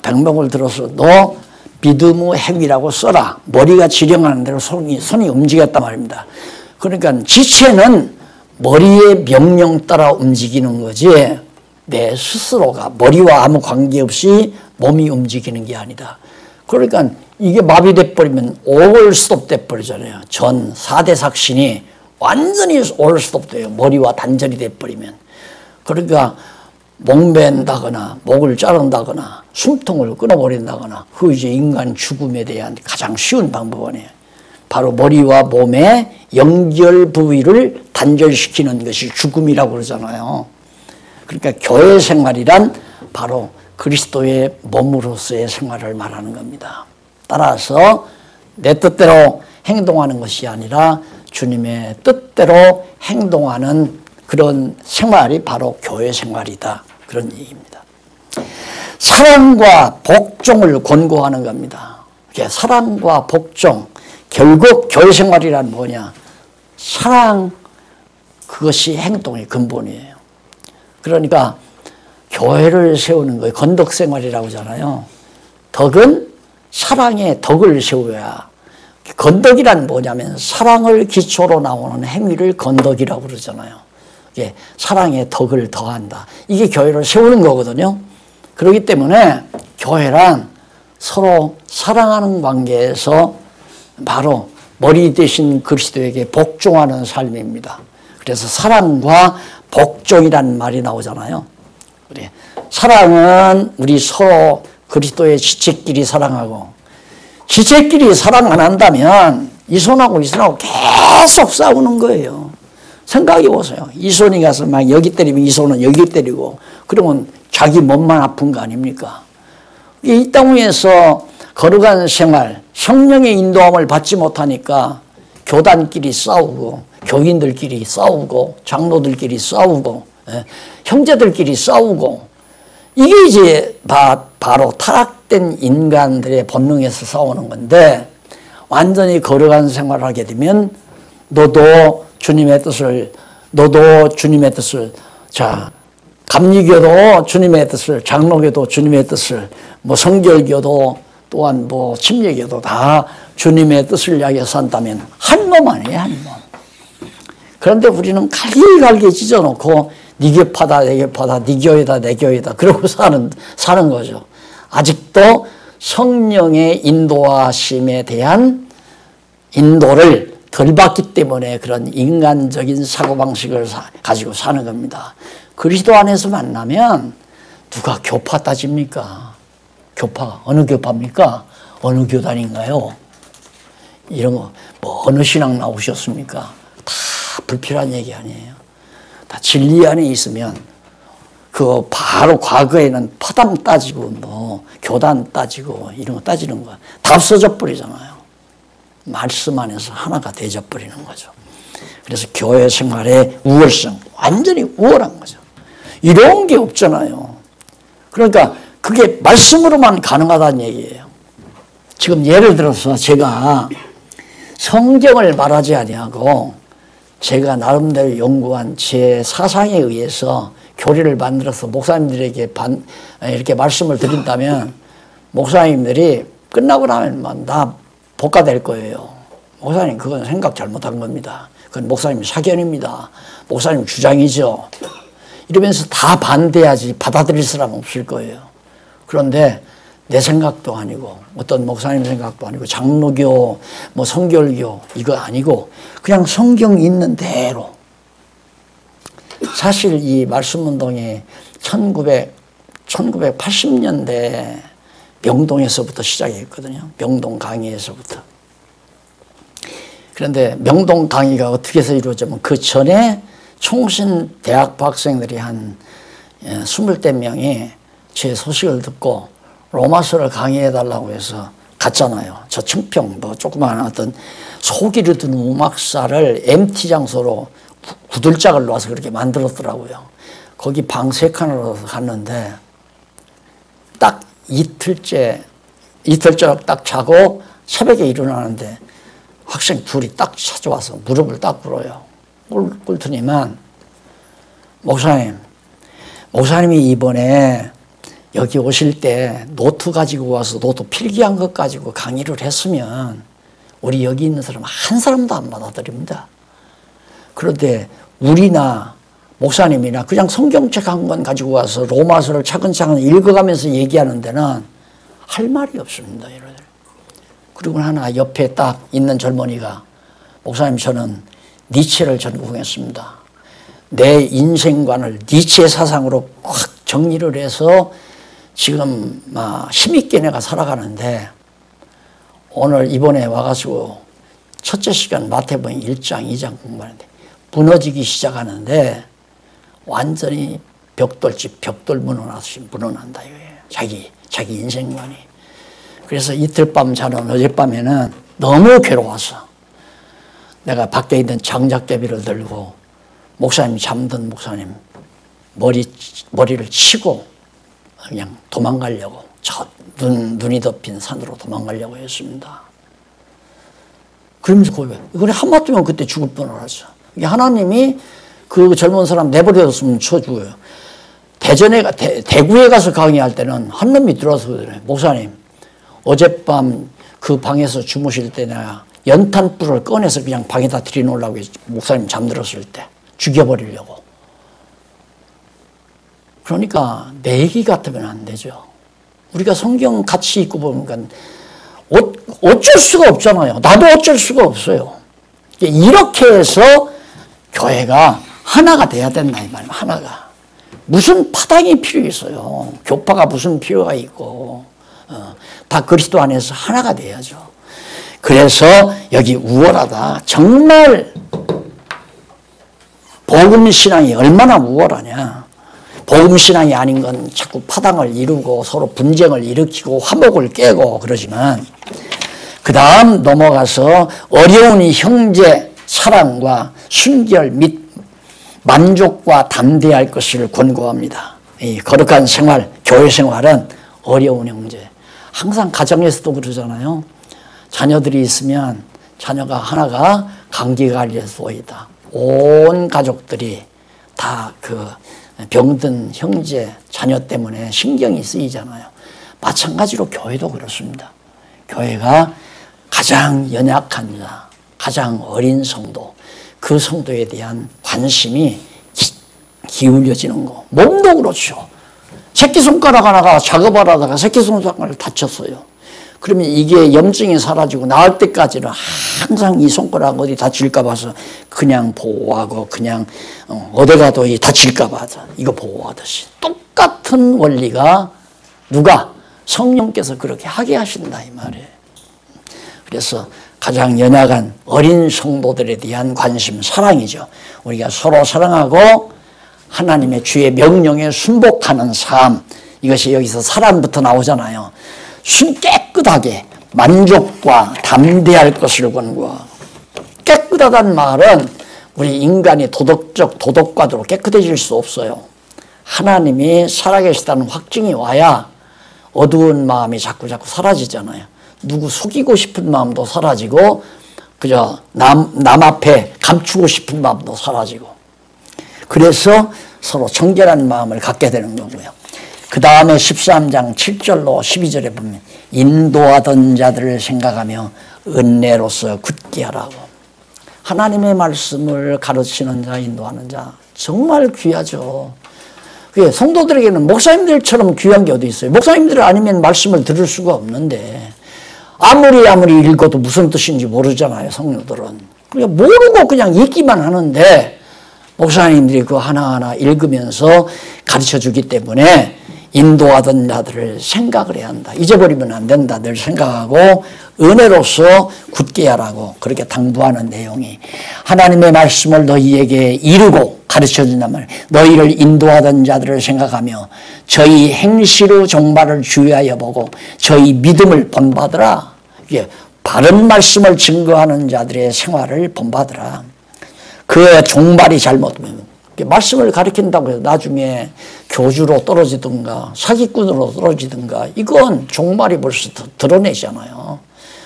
백명을 들어서 너 믿음의 행위라고 써라. 머리가 지령하는 대로 손이 움직였단 말입니다. 그러니까 지체는 머리의 명령 따라 움직이는 거지, 내 스스로가 머리와 아무 관계없이 몸이 움직이는 게 아니다. 그러니까 이게 마비돼 버리면 올 스톱 돼 버리잖아요. 전 4대 삭신이 완전히 올 스톱 돼요. 머리와 단절이 돼 버리면. 그러니까 목맨다거나 목을 자른다거나 숨통을 끊어버린다거나, 그 이제 인간 죽음에 대한 가장 쉬운 방법이에요. 바로 머리와 몸의 연결 부위를 단절시키는 것이 죽음이라고 그러잖아요. 그러니까 교회 생활이란 바로 그리스도의 몸으로서의 생활을 말하는 겁니다. 따라서 내 뜻대로 행동하는 것이 아니라 주님의 뜻대로 행동하는 그런 생활이 바로 교회 생활이다, 그런 얘기입니다. 사랑과 복종을 권고하는 겁니다. 사랑과 복종, 결국 교회 생활이란 뭐냐? 사랑, 그것이 행동의 근본이에요. 그러니까 교회를 세우는 거예요. 건덕생활이라고 하잖아요. 덕은 사랑의 덕을 세워야. 건덕이란 뭐냐면 사랑을 기초로 나오는 행위를 건덕이라고 그러잖아요. 이게 사랑의 덕을 더한다. 이게 교회를 세우는 거거든요. 그렇기 때문에 교회란 서로 사랑하는 관계에서 바로 머리 대신 그리스도에게 복종하는 삶입니다. 그래서 사랑과 복종이라는 말이 나오잖아요. 그래. 사랑은 우리 서로 그리스도의 지체끼리 사랑하고, 지체끼리 사랑 안 한다면 이 손하고 이 손하고 계속 싸우는 거예요. 생각해 보세요. 이 손이 가서 막 여기 때리면 이 손은 여기 때리고, 그러면 자기 몸만 아픈 거 아닙니까? 이 땅 위에서 거룩한 생활, 성령의 인도함을 받지 못하니까 교단끼리 싸우고, 교인들끼리 싸우고, 장로들끼리 싸우고, 형제들끼리 싸우고, 이게 이제 바로 타락된 인간들의 본능에서 싸우는 건데, 완전히 거룩한 생활을 하게 되면 너도 주님의 뜻을, 자, 감리교도 주님의 뜻을, 장로교도 주님의 뜻을, 뭐 성결교도 또한 뭐 침례교도 다 주님의 뜻을 이야기해서 산다면 한 몸 아니에요, 한 몸. 그런데 우리는 갈기갈기 찢어놓고 네 교파다, 내 교파다, 네 교회다, 내 교회다, 그러고 사는 거죠. 아직도 성령의 인도하심에 대한 인도를 덜 받기 때문에 그런 인간적인 사고방식을 가지고 사는 겁니다. 그리스도 안에서 만나면 누가 교파 따집니까? 교파, 어느 교파입니까? 어느 교단인가요? 이런 거, 뭐 어느 신앙 나오셨습니까? 다 불필요한 얘기 아니에요. 다 진리 안에 있으면 그 바로 과거에는 파당 따지고 뭐 교단 따지고 이런 거 따지는 거 다 없어져 버리잖아요. 말씀 안에서 하나가 되져 버리는 거죠. 그래서 교회 생활의 우월성, 완전히 우월한 거죠. 이런 게 없잖아요. 그러니까 그게 말씀으로만 가능하다는 얘기예요. 지금 예를 들어서 제가 성경을 말하지 아니하고 제가 나름대로 연구한 제 사상에 의해서 교리를 만들어서 목사님들에게 이렇게 말씀을 드린다면 목사님들이 끝나고 나면 나 복가될 거예요. 목사님 그건 생각 잘못한 겁니다. 그건 목사님 사견입니다. 목사님 주장이죠. 이러면서 다 반대하지 받아들일 사람 없을 거예요. 그런데 내 생각도 아니고 어떤 목사님 생각도 아니고 장로교 뭐 성결교 이거 아니고 그냥 성경 있는 대로 사실 이 말씀운동이 1980년대 명동에서부터 시작했거든요. 명동 강의에서부터. 그런데 명동 강의가 어떻게 해서 이루어지면 그 전에 총신 대학부 학생들이 한 20대 명이 제 소식을 듣고 로마서를 강의해달라고 해서 갔잖아요. 저 청평 뭐 조그마한 어떤 소기를 둔 음악사를 MT 장소로 구들짝을 놓아서 그렇게 만들었더라고요. 거기 방 3칸으로 갔는데 딱 이틀째 딱 자고 새벽에 일어나는데 학생 둘이 딱 찾아와서 무릎을 딱 꿇어요. 꿇더니만 목사님이 이번에 여기 오실 때 노트 가지고 와서 노트 필기한 것 가지고 강의를 했으면 우리 여기 있는 사람 한 사람도 안 받아들입니다. 그런데 우리나 목사님이나 그냥 성경책 한 권 가지고 와서 로마서를 차근차근 읽어가면서 얘기하는 데는 할 말이 없습니다. 그리고 하나 옆에 딱 있는 젊은이가 목사님 저는 니체를 전공했습니다. 내 인생관을 니체 사상으로 확 정리를 해서 지금 힘있게 내가 살아가는데 오늘 이번에 와가지고 첫째 시간 마태복음 1장 2장 공부하는데 무너지기 시작하는데 완전히 벽돌집 벽돌 무너난다 이거예요. 자기 인생관이. 그래서 이틀 밤 자는 어젯밤에는 너무 괴로워서 내가 밖에 있는 장작대비를 들고 목사님 잠든 목사님 머리를 치고 그냥 도망가려고 눈이 덮인 산으로 도망가려고 했습니다. 그러면서 이걸 한마디면 그때 죽을 뻔을 하죠. 하나님이 그 젊은 사람 내버려뒀으면 쳐 죽어요. 대구에 가서 강의할 때는 한 놈이 들어와서 그래. 목사님 어젯밤 그 방에서 주무실 때 내가 연탄불을 꺼내서 그냥 방에다 들여놓으려고 했지. 목사님 잠들었을 때 죽여버리려고. 그러니까 내 얘기 같으면 안 되죠. 우리가 성경 같이 읽고 보니까 어쩔 수가 없잖아요. 나도 어쩔 수가 없어요. 이렇게 해서 교회가 하나가 돼야 된다 이 말이에요. 하나가. 무슨 파당이 필요 있어요. 교파가 무슨 필요가 있고 다 그리스도 안에서 하나가 돼야죠. 그래서 여기 우월하다. 정말 복음신앙이 얼마나 우월하냐. 복음신앙이 아닌 건 자꾸 파당을 이루고 서로 분쟁을 일으키고 화목을 깨고 그러지만 그 다음 넘어가서 어려운 이 형제 사랑과 순결 및 만족과 담대할 것을 권고합니다. 이 거룩한 생활, 교회 생활은 어려운 형제. 항상 가정에서도 그러잖아요. 자녀들이 있으면 자녀가 하나가 감기 관리에서 보이다. 온 가족들이 다 그 병든 형제, 자녀 때문에 신경이 쓰이잖아요. 마찬가지로 교회도 그렇습니다. 교회가 가장 연약한 자, 가장 어린 성도, 그 성도에 대한 관심이 기울여지는 거. 몸도 그렇죠. 새끼손가락 하나가 작업을 하다가 새끼손가락을 다쳤어요. 그러면 이게 염증이 사라지고 나을 때까지는 항상 이 손가락 어디 다칠까 봐서 그냥 보호하고 그냥 어디 가도 다칠까 봐 이거 보호하듯이 똑같은 원리가 누가? 성령께서 그렇게 하게 하신다 이 말이에요. 그래서 가장 연약한 어린 성도들에 대한 관심, 사랑이죠. 우리가 서로 사랑하고 하나님의 주의 명령에 순복하는 삶, 이것이 여기서 사람부터 나오잖아요. 깨끗하게 만족과 담대할 것을 권고하고, 깨끗하다는 말은 우리 인간이 도덕과도 깨끗해질 수 없어요. 하나님이 살아계시다는 확증이 와야 어두운 마음이 자꾸 사라지잖아요. 누구 속이고 싶은 마음도 사라지고, 그저 남 앞에 감추고 싶은 마음도 사라지고, 그래서 서로 청결한 마음을 갖게 되는 거고요. 그 다음에 13장 7절로 12절에 보면 인도하던 자들을 생각하며 은혜로서 굳게 하라고. 하나님의 말씀을 가르치는 자, 인도하는 자 정말 귀하죠. 그게 성도들에게는 목사님들처럼 귀한 게 어디 있어요. 목사님들 아니면 말씀을 들을 수가 없는데 아무리 읽어도 무슨 뜻인지 모르잖아요. 성도들은. 그러니까 모르고 그냥 읽기만 하는데 목사님들이 그 하나하나 읽으면서 가르쳐주기 때문에 인도하던 자들을 생각을 해야 한다. 잊어버리면 안 된다. 늘 생각하고 은혜로서 굳게 하라고 그렇게 당부하는 내용이, 하나님의 말씀을 너희에게 이루고 가르쳐준다면 너희를 인도하던 자들을 생각하며 저희 행실의 종말을 주의하여 보고 저희 믿음을 본받으라. 바른 말씀을 증거하는 자들의 생활을 본받으라. 그의 종말이 잘못되면, 말씀을 가르친다고 해서 나중에 교주로 떨어지든가 사기꾼으로 떨어지든가, 이건 종말이 벌써 드러내잖아요.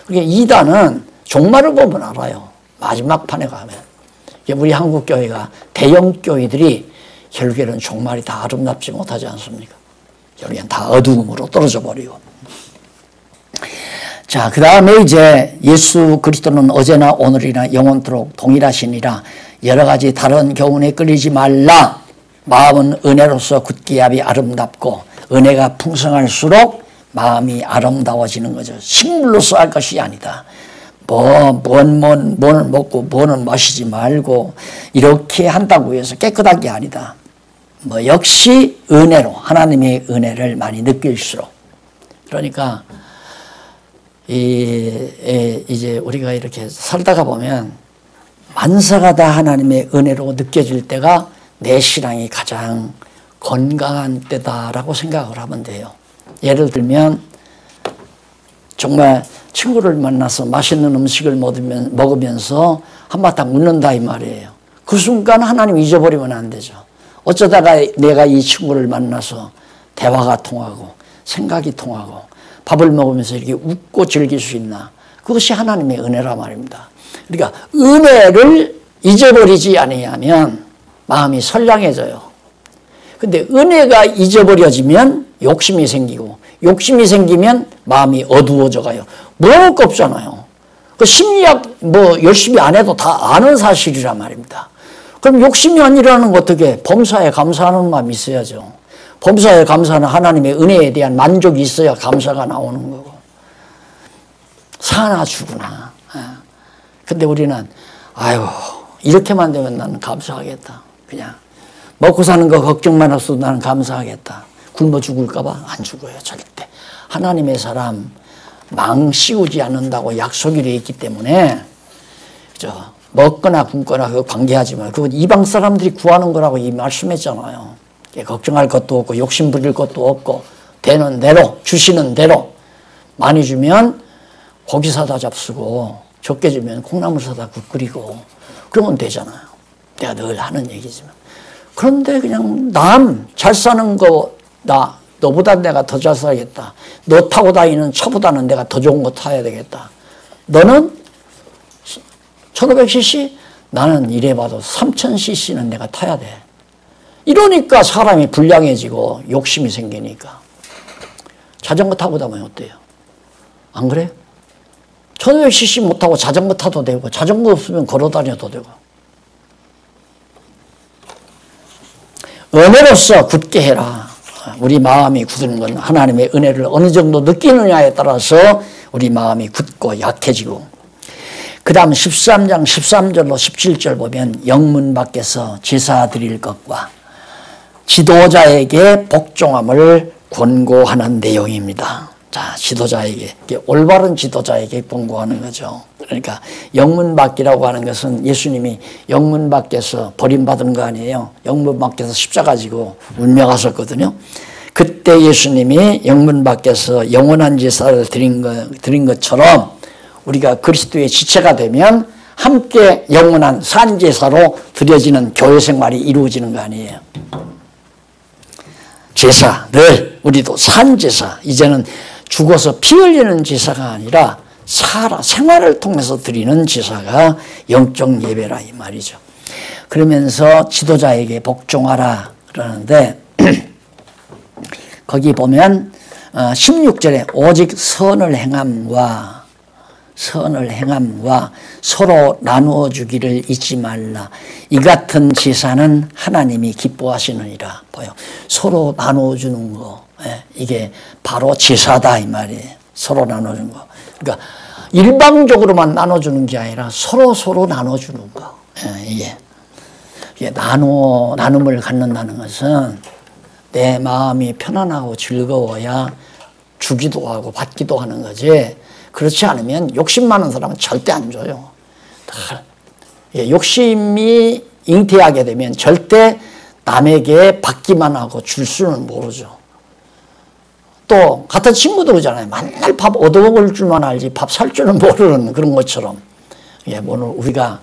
그러니까 이단은 종말을 보면 알아요. 마지막 판에 가면. 우리 한국교회가 대형 교회들이 결국에는 종말이 다 아름답지 못하지 않습니까? 결국엔 다 어두움으로 떨어져 버리고. 자, 그 다음에 이제 예수 그리스도는 어제나 오늘이나 영원토록 동일하시니라. 여러 가지 다른 교훈에 끌리지 말라. 마음은 은혜로서 굳게 합이 아름답고, 은혜가 풍성할수록 마음이 아름다워지는 거죠. 식물로서 할 것이 아니다. 뭐를 먹고 뭐는 마시지 말고 이렇게 한다고 해서 깨끗한 게 아니다. 역시 은혜로, 하나님의 은혜를 많이 느낄수록. 그러니까 이제 우리가 이렇게 살다가 보면 만사가 다 하나님의 은혜로 느껴질 때가 내 신앙이 가장 건강한 때다라고 생각을 하면 돼요. 예를 들면 정말 친구를 만나서 맛있는 음식을 먹으면서 한바탕 웃는다 이 말이에요. 그 순간 하나님 잊어버리면 안 되죠. 어쩌다가 내가 이 친구를 만나서 대화가 통하고 생각이 통하고 밥을 먹으면서 이렇게 웃고 즐길 수 있나. 그것이 하나님의 은혜라 말입니다. 그러니까 은혜를 잊어버리지 아니하면 마음이 선량해져요. 근데 은혜가 잊어버려지면 욕심이 생기고, 욕심이 생기면 마음이 어두워져 가요. 모를 거 없잖아요. 그 심리학 열심히 안 해도 다 아는 사실이란 말입니다. 그럼 욕심이 안 일어나는 거 어떻게? 범사에 감사하는 마음이 있어야죠. 범사에 감사하는 하나님의 은혜에 대한 만족이 있어야 감사가 나오는 거고. 사나 죽으나. 근데 우리는 아유 이렇게만 되면 나는 감사하겠다. 그냥 먹고 사는 거 걱정만 없어도 나는 감사하겠다. 굶어 죽을까 봐 안 죽어요. 절대. 하나님의 사람 망씌우지 않는다고 약속이 되어 있기 때문에 먹거나 굶거나 그거 관계하지 말고, 그건 이방 사람들이 구하는 거라고 이 말씀했잖아요. 걱정할 것도 없고 욕심 부릴 것도 없고 되는 대로 주시는 대로 많이 주면 고기 사다 잡수고 적게 주면 콩나물 사다 국 끓이고 그러면 되잖아요. 내가 늘 하는 얘기지만. 그런데 그냥 남 잘 사는 거 너보다 내가 더 잘 살겠다. 너 타고 다니는 차보다는 내가 더 좋은 거 타야 되겠다. 너는 1500cc? 나는 이래봐도 3000cc는 내가 타야 돼. 이러니까 사람이 불량해지고 욕심이 생기니까. 자전거 타고 다니면 어때요? 안 그래요? 1500cc 못 타고 자전거 타도 되고, 자전거 없으면 걸어 다녀도 되고. 은혜로서 굳게 해라. 우리 마음이 굳는 건 하나님의 은혜를 어느 정도 느끼느냐에 따라서 우리 마음이 굳고 약해지고. 그 다음 13장 13절로 17절 보면 영문 밖에서 제사 드릴 것과 지도자에게 복종함을 권고하는 내용입니다. 자, 지도자에게, 올바른 지도자에게 권고하는 거죠. 그러니까 영문 받기라고 하는 것은 예수님이 영문 밖에서 버림받은 거 아니에요. 영문 밖에서 십자가 지고 운명하셨거든요. 그때 예수님이 영문 밖에서 영원한 제사를 드린 것처럼 우리가 그리스도의 지체가 되면 함께 영원한 산 제사로 드려지는 교회 생활이 이루어지는 거 아니에요. 제사, 늘 우리도 산 제사, 이제는 죽어서 피 흘리는 제사가 아니라 생활을 통해서 드리는 제사가 영적 예배라 이 말이죠. 그러면서 지도자에게 복종하라 그러는데 거기 보면 16절에 오직 선을 행함과 서로 나누어 주기를 잊지 말라. 이 같은 제사는 하나님이 기뻐하시느니라. 보여. 서로 나누어 주는 거. 이게 바로 제사다 이 말이에요. 서로 나누어 주는 거. 그러니까 일방적으로만 나눠 주는 게 아니라 서로 나눠 주는 거. 이게 나눔을 갖는다는 것은 내 마음이 편안하고 즐거워야 주기도 하고 받기도 하는 거지. 그렇지 않으면 욕심 많은 사람은 절대 안 줘요. 욕심이 잉태하게 되면 절대 남에게 받기만 하고 줄 수는 모르죠. 또 같은 친구도 그러잖아요. 맨날 밥 얻어먹을 줄만 알지 밥 살 줄은 모르는 그런 것처럼 오늘 우리가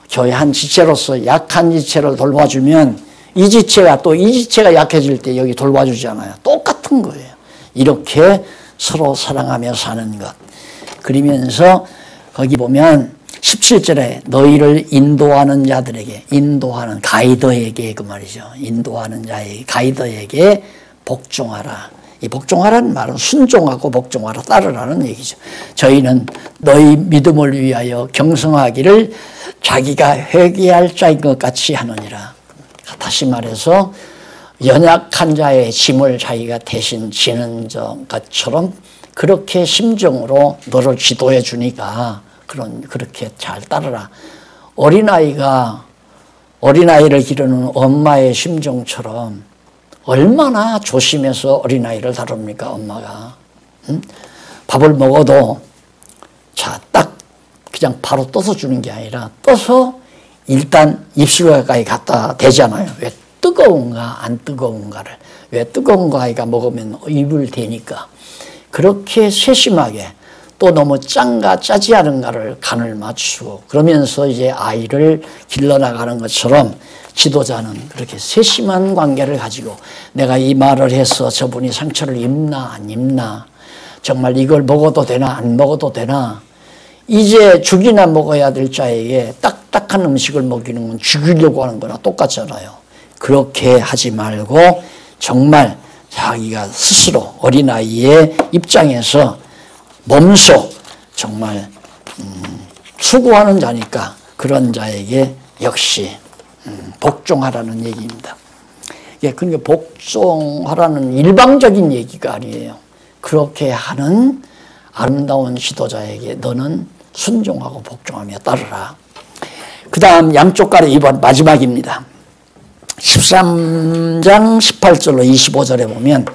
교회 한 지체로서 약한 지체를 돌봐주면 이 지체가 또 이 지체가 약해질 때 여기 돌봐주잖아요. 똑같은 거예요. 이렇게 서로 사랑하며 사는 것. 그러면서 거기 보면 17절에 너희를 인도하는 자들에게, 인도하는 가이더에게 그 말이죠. 인도하는 자에게, 가이더에게 복종하라. 이 복종하라는 말은 순종하고 복종하라, 따르라는 얘기죠. 저희는 너희 믿음을 위하여 경성하기를 자기가 회개할 자인 것 같이 하느니라. 다시 말해서 연약한 자의 짐을 자기가 대신 지는 것처럼 그렇게 심정으로 너를 지도해 주니까 그렇게 잘 따르라. 어린아이를 기르는 엄마의 심정처럼 얼마나 조심해서 어린아이를 다룹니까, 엄마가. 응? 밥을 먹어도 딱 그냥 바로 떠서 주는 게 아니라 떠서 일단 입술 가까이 갖다 대잖아요. 왜 뜨거운가 안 뜨거운가를. 왜 뜨거운 거 아이가 먹으면 입을 대니까. 그렇게 세심하게 또 너무 짠가 짜지 않은가를 간을 맞추고 그러면서 이제 아이를 길러나가는 것처럼 지도자는 그렇게 세심한 관계를 가지고 내가 이 말을 해서 저분이 상처를 입나 안 입나, 정말 이걸 먹어도 되나 안 먹어도 되나, 이제 죽이나 먹어야 될 자에게 딱딱한 음식을 먹이는 건 죽이려고 하는 거나 똑같잖아요. 그렇게 하지 말고 정말 자기가 스스로 어린아이의 입장에서 몸소 정말 수고하는 자니까 그런 자에게 역시 복종하라는 얘기입니다. 그러니까 복종하라는 일방적인 얘기가 아니에요. 그렇게 하는 아름다운 지도자에게 너는 순종하고 복종하며 따르라. 그 다음 양쪽 가로 2번 마지막입니다. 13장 18절로 25절에 보면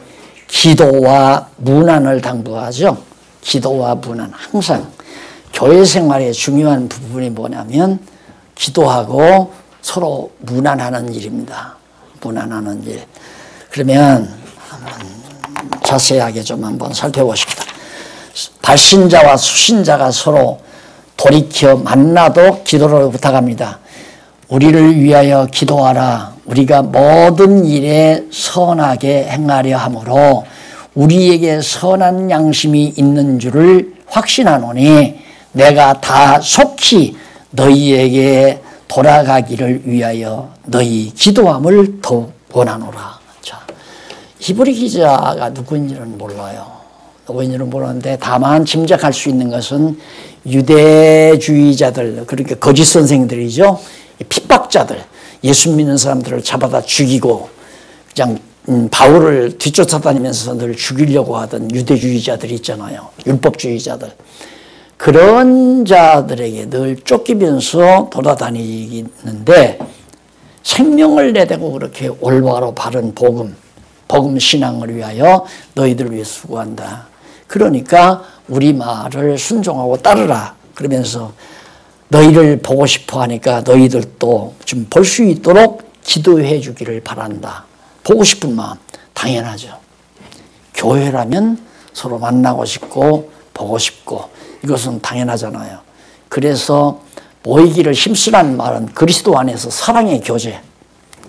기도와 문안을 당부하죠. 기도와 문안. 항상 교회 생활의 중요한 부분이 뭐냐면 기도하고 서로 문안하는 일입니다. 문안하는 일. 그러면 한번 자세하게 좀 한번 살펴보십시다. 발신자와 수신자가 서로 돌이켜 만나도 기도를 부탁합니다. 우리를 위하여 기도하라. 우리가 모든 일에 선하게 행하려 함으로 우리에게 선한 양심이 있는 줄을 확신하노니 내가 다 속히 너희에게 돌아가기를 위하여 너희 기도함을 더욱 원하노라. 자, 히브리 기자가 누구인지는 몰라요. 누구인지는 모르는데 다만 짐작할 수 있는 것은 유대주의자들, 그러니까 거짓 선생들이죠. 핍박자들, 예수 믿는 사람들을 잡아다 죽이고 그냥 바울을 뒤쫓아다니면서 늘 죽이려고 하던 유대주의자들이 있잖아요. 율법주의자들. 그런 자들에게 늘 쫓기면서 돌아다니는데 생명을 내대고 그렇게 올바로 바른 복음 신앙을 위하여 너희들을 위해 수고한다. 그러니까 우리 말을 순종하고 따르라. 그러면서 너희를 보고 싶어 하니까 너희들도 좀 볼 수 있도록 기도해 주기를 바란다. 보고 싶은 마음 당연하죠. 교회라면 서로 만나고 싶고 보고 싶고 이것은 당연하잖아요. 그래서 모이기를 힘쓰라는 말은 그리스도 안에서 사랑의 교제,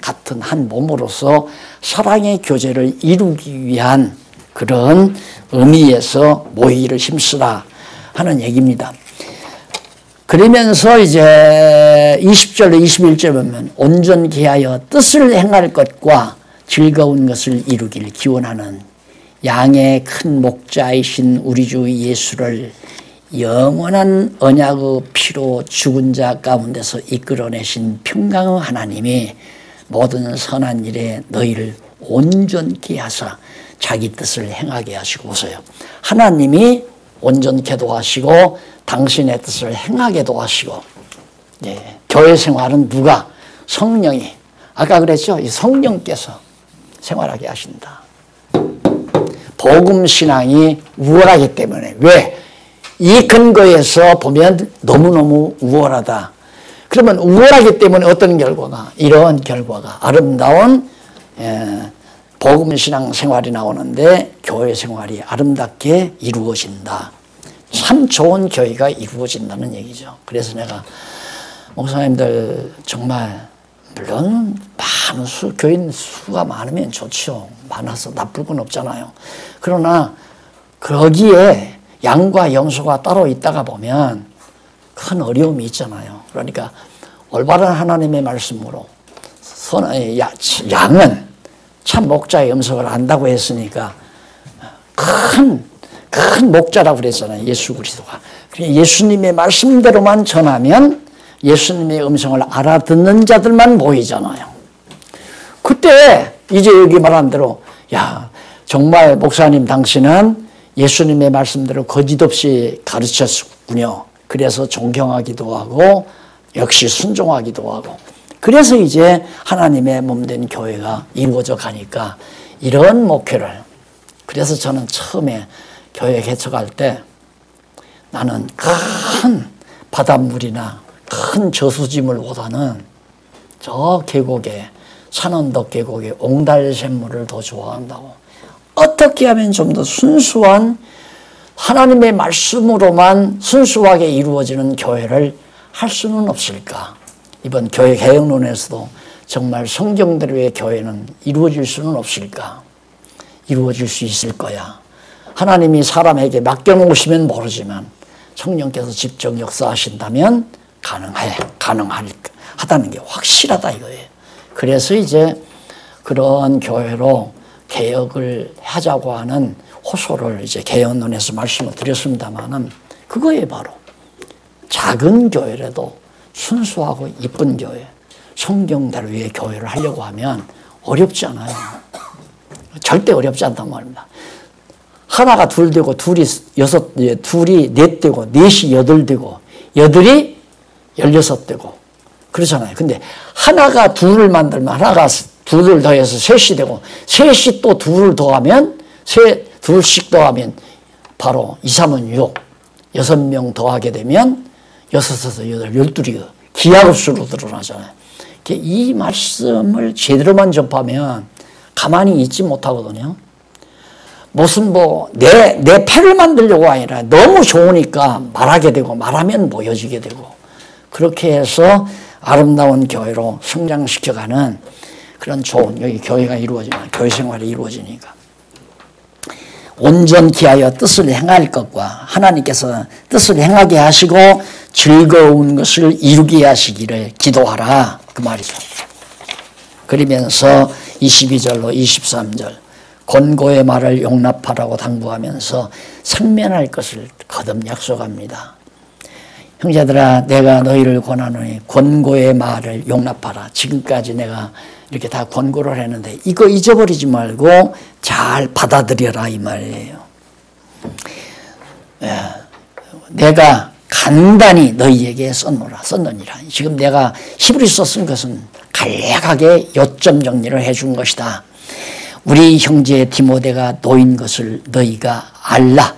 같은 한 몸으로서 사랑의 교제를 이루기 위한 그런 의미에서 모이기를 힘쓰라 하는 얘기입니다. 그러면서 이제 20절로 21절 보면 온전히 하여 뜻을 행할 것과 즐거운 것을 이루길 기원하는 양의 큰 목자이신 우리 주 예수를 영원한 언약의 피로 죽은 자 가운데서 이끌어내신 평강의 하나님이 모든 선한 일에 너희를 온전케 하사 자기 뜻을 행하게 하시고 보세요. 하나님이 온전케도 하시고 당신의 뜻을 행하게도 하시고, 예, 교회 생활은 누가? 성령이. 아까 그랬죠? 이 성령께서 생활하게 하신다. 복음 신앙이 우월하기 때문에. 왜? 이 근거에서 보면 너무너무 우월하다. 그러면 우월하기 때문에 어떤 결과가? 이런 결과가 아름다운 복음 신앙 생활이 나오는데 교회 생활이 아름답게 이루어진다. 참 좋은 교회가 이루어진다는 얘기죠. 그래서 내가 목사님들 정말 물론 많은 교인 수가 많으면 좋죠. 많아서 나쁠 건 없잖아요. 그러나 거기에 양과 염소가 따로 있다가 보면 큰 어려움이 있잖아요. 그러니까 올바른 하나님의 말씀으로 양은 참 목자의 음성을 안다고 했으니까 큰 목자라고 그랬잖아요. 예수 그리스도가. 예수님의 말씀대로만 전하면 예수님의 음성을 알아듣는 자들만 모이잖아요. 그때 이제 여기 말한 대로 야 정말 목사님 당신은 예수님의 말씀대로 거짓없이 가르쳤군요. 그래서 존경하기도 하고 역시 순종하기도 하고 그래서 이제 하나님의 몸된 교회가 이루어져 가니까 이런 목표를 그래서 저는 처음에 교회 개척할 때 나는 큰 바닷물이나 큰 저수지물보다는 저 계곡에 산원덕 계곡에 옹달샘물을 더 좋아한다고. 어떻게 하면 좀 더 순수한 하나님의 말씀으로만 순수하게 이루어지는 교회를 할 수는 없을까? 이번 교회 개혁론에서도 정말 성경대로의 교회는 이루어질 수는 없을까? 이루어질 수 있을 거야. 하나님이 사람에게 맡겨놓으시면 모르지만 성령께서 직접 역사하신다면 가능하다는 게 확실하다 이거예요. 그래서 이제 그런 교회로 개혁을 하자고 하는 호소를 이제 개혁론에서 말씀을 드렸습니다만은 그거에 바로 작은 교회라도 순수하고 이쁜 교회, 성경대로의 교회를 하려고 하면 어렵지 않아요. 절대 어렵지 않단 말입니다. 하나가 둘 되고 둘이 여섯, 둘이 넷 되고 넷이 여덟 되고 여덟이 16되고 그렇잖아요. 근데 하나가 둘을 만들면 하나가 둘을 더해서 셋이 되고 셋이 또 둘을 더하면 둘씩 더하면 바로 2, 3은 6 6명 더하게 되면 6, 8, 12가 기하급수로 드러나잖아요. 이 말씀을 제대로만 접하면 가만히 있지 못하거든요. 무슨 내 패를 만들려고 아니라 너무 좋으니까 말하게 되고 말하면 모여지게 되고 그렇게 해서 아름다운 교회로 성장시켜가는 그런 좋은 여기 교회가 이루어지면 교회 생활이 이루어지니까 온전히 하여 뜻을 행할 것과 하나님께서 뜻을 행하게 하시고 즐거운 것을 이루게 하시기를 기도하라 그 말이죠. 그러면서 22절로 23절 권고의 말을 용납하라고 당부하면서 상면할 것을 거듭 약속합니다. 형제들아 내가 너희를 권하노니 권고의 말을 용납하라. 지금까지 내가 이렇게 다 권고를 했는데 이거 잊어버리지 말고 잘 받아들여라 이 말이에요. 내가 간단히 너희에게 썼느니라. 지금 내가 히브리서 쓴 것은 간략하게 요점 정리를 해준 것이다. 우리 형제 디모데가 놓인 것을 너희가 알라.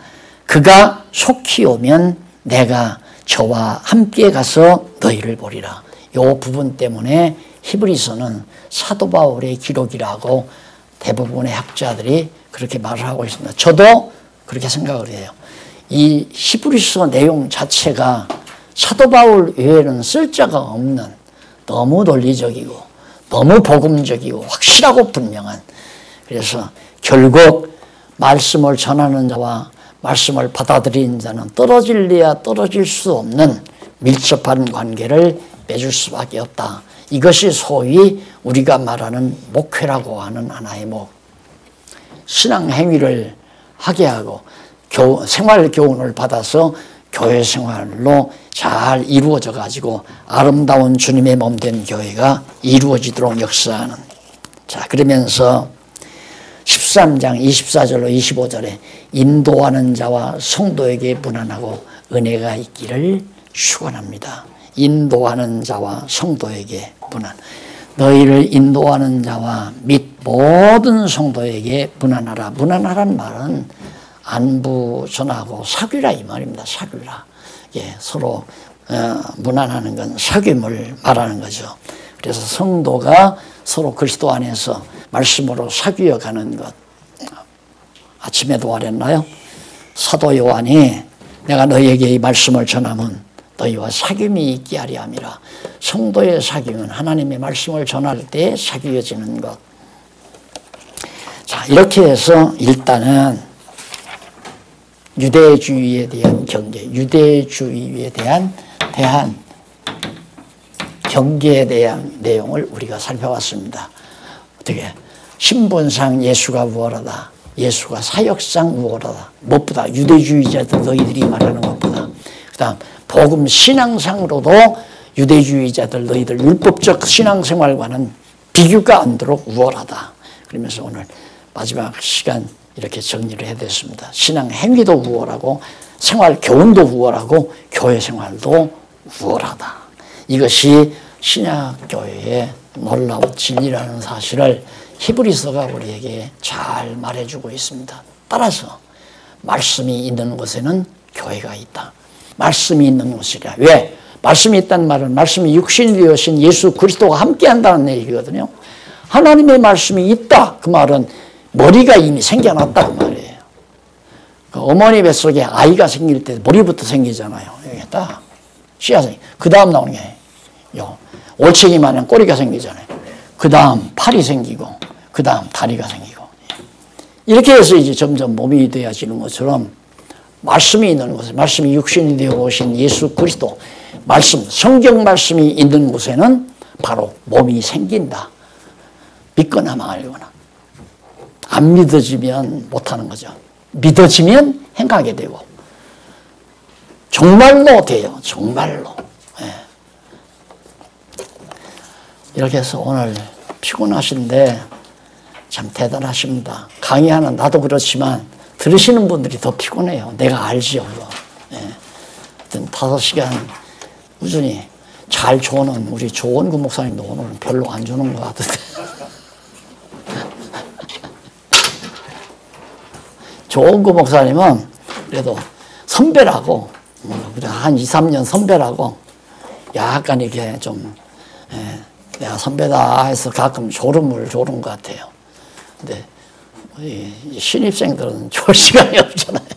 그가 속히 오면 내가 저와 함께 가서 너희를 보리라. 이 부분 때문에 히브리서는 사도 바울의 기록이라고 대부분의 학자들이 그렇게 말을 하고 있습니다. 저도 그렇게 생각을 해요. 이 히브리서 내용 자체가 사도 바울 외에는 쓸 자가 없는 너무 논리적이고 너무 복음적이고 확실하고 분명한, 그래서 결국 말씀을 전하는 자와 말씀을 받아들이는 자는 떨어질래야 떨어질 수 없는 밀접한 관계를 맺을 수밖에 없다. 이것이 소위 우리가 말하는 목회라고 하는 하나의 신앙 행위를 하게 하고 생활 교훈을 받아서 교회 생활로 잘 이루어져 가지고 아름다운 주님의 몸된 교회가 이루어지도록 역사하는. 자, 그러면서 13장 24절로 25절에 인도하는 자와 성도에게 무난하고 은혜가 있기를 축원합니다. 인도하는 자와 성도에게 무난. 너희를 인도하는 자와 및 모든 성도에게 무난하라. 무난하란 말은 안부 전하고 사귀라 이 말입니다. 사귀라. 예, 서로 무난하는 건 사귐을 말하는 거죠. 그래서 성도가 서로 그리스도 안에서 말씀으로 사귀어 가는 것. 아침에도 말했나요? 사도 요한이 내가 너희에게 이 말씀을 전하면 너희와 사귐이 있게 하려 함이라. 성도의 사귐은 하나님의 말씀을 전할 때 사귀어지는 것. 자, 이렇게 해서 일단은 유대주의에 대한 경계, 유대주의에 대한 경계에 대한 내용을 우리가 살펴봤습니다. 어떻게? 신분상 예수가 우월하다. 예수가 사역상 우월하다. 무엇보다 유대주의자들 너희들이 말하는 것보다. 그 다음 복음 신앙상으로도 유대주의자들 너희들 율법적 신앙생활과는 비교가 안 되도록 우월하다. 그러면서 오늘 마지막 시간 이렇게 정리를 해야 됐습니다. 신앙 행위도 우월하고 생활 교훈도 우월하고 교회 생활도 우월하다. 이것이 신약교회의 놀라운 진리라는 사실을 히브리서가 우리에게 잘 말해주고 있습니다. 따라서 말씀이 있는 곳에는 교회가 있다. 말씀이 있는 곳이라. 왜? 말씀이 있다는 말은 말씀이 육신이 되어신 예수 그리스도가 함께한다는 얘기거든요. 하나님의 말씀이 있다. 그 말은 머리가 이미 생겨났다 그 말이에요. 그 어머니 뱃속에 아이가 생길 때 머리부터 생기잖아요. 여기 딱 씨앗이 생겨. 그 다음 나오는 게 올챙이마냥 꼬리가 생기잖아요. 그 다음 팔이 생기고 그 다음 다리가 생기고 이렇게 해서 이제 점점 몸이 되어지는 것처럼 말씀이 있는 곳에, 말씀이 육신이 되어 오신 예수 그리스도 말씀, 성경 말씀이 있는 곳에는 바로 몸이 생긴다. 믿거나 말거나. 안 믿어지면 못하는 거죠. 믿어지면 행하게 되고 정말로 돼요. 정말로. 예. 이렇게 해서 오늘 피곤하신데 참 대단하십니다. 강의하는 나도 그렇지만 들으시는 분들이 더 피곤해요. 내가 알지요. 예. 하여튼 5시간 꾸준히 잘 조는 우리 조원구 목사님도 오늘은 별로 안 조는 것 같은데. 조원구 목사님은 그래도 선배라고, 한 2, 3년 선배라고 약간 이렇게 좀, 내가 선배다 해서 가끔 졸음을 조는 것 같아요. 근데 신입생들은 졸 시간이 없잖아요.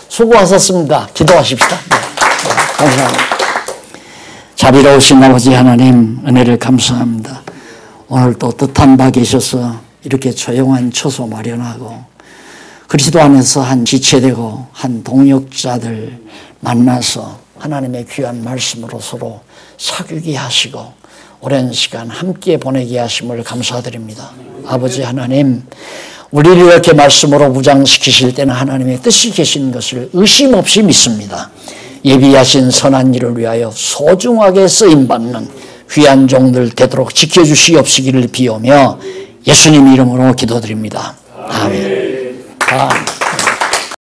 수고하셨습니다. 기도하십시다. 네, 감사합니다. 자비로우신 아버지 하나님 은혜를 감사합니다. 오늘 또 뜻한 바 계셔서 이렇게 조용한 처소 마련하고 그리스도 안에서 한 지체되고 한 동역자들 만나서 하나님의 귀한 말씀으로 서로 사귀게 하시고 오랜 시간 함께 보내게 하심을 감사드립니다. 아버지 하나님, 우리를 이렇게 말씀으로 무장시키실 때는 하나님의 뜻이 계신 것을 의심 없이 믿습니다. 예비하신 선한 일을 위하여 소중하게 쓰임받는 귀한 종들 되도록 지켜주시옵시기를 비우며 예수님 이름으로 기도드립니다. 아멘.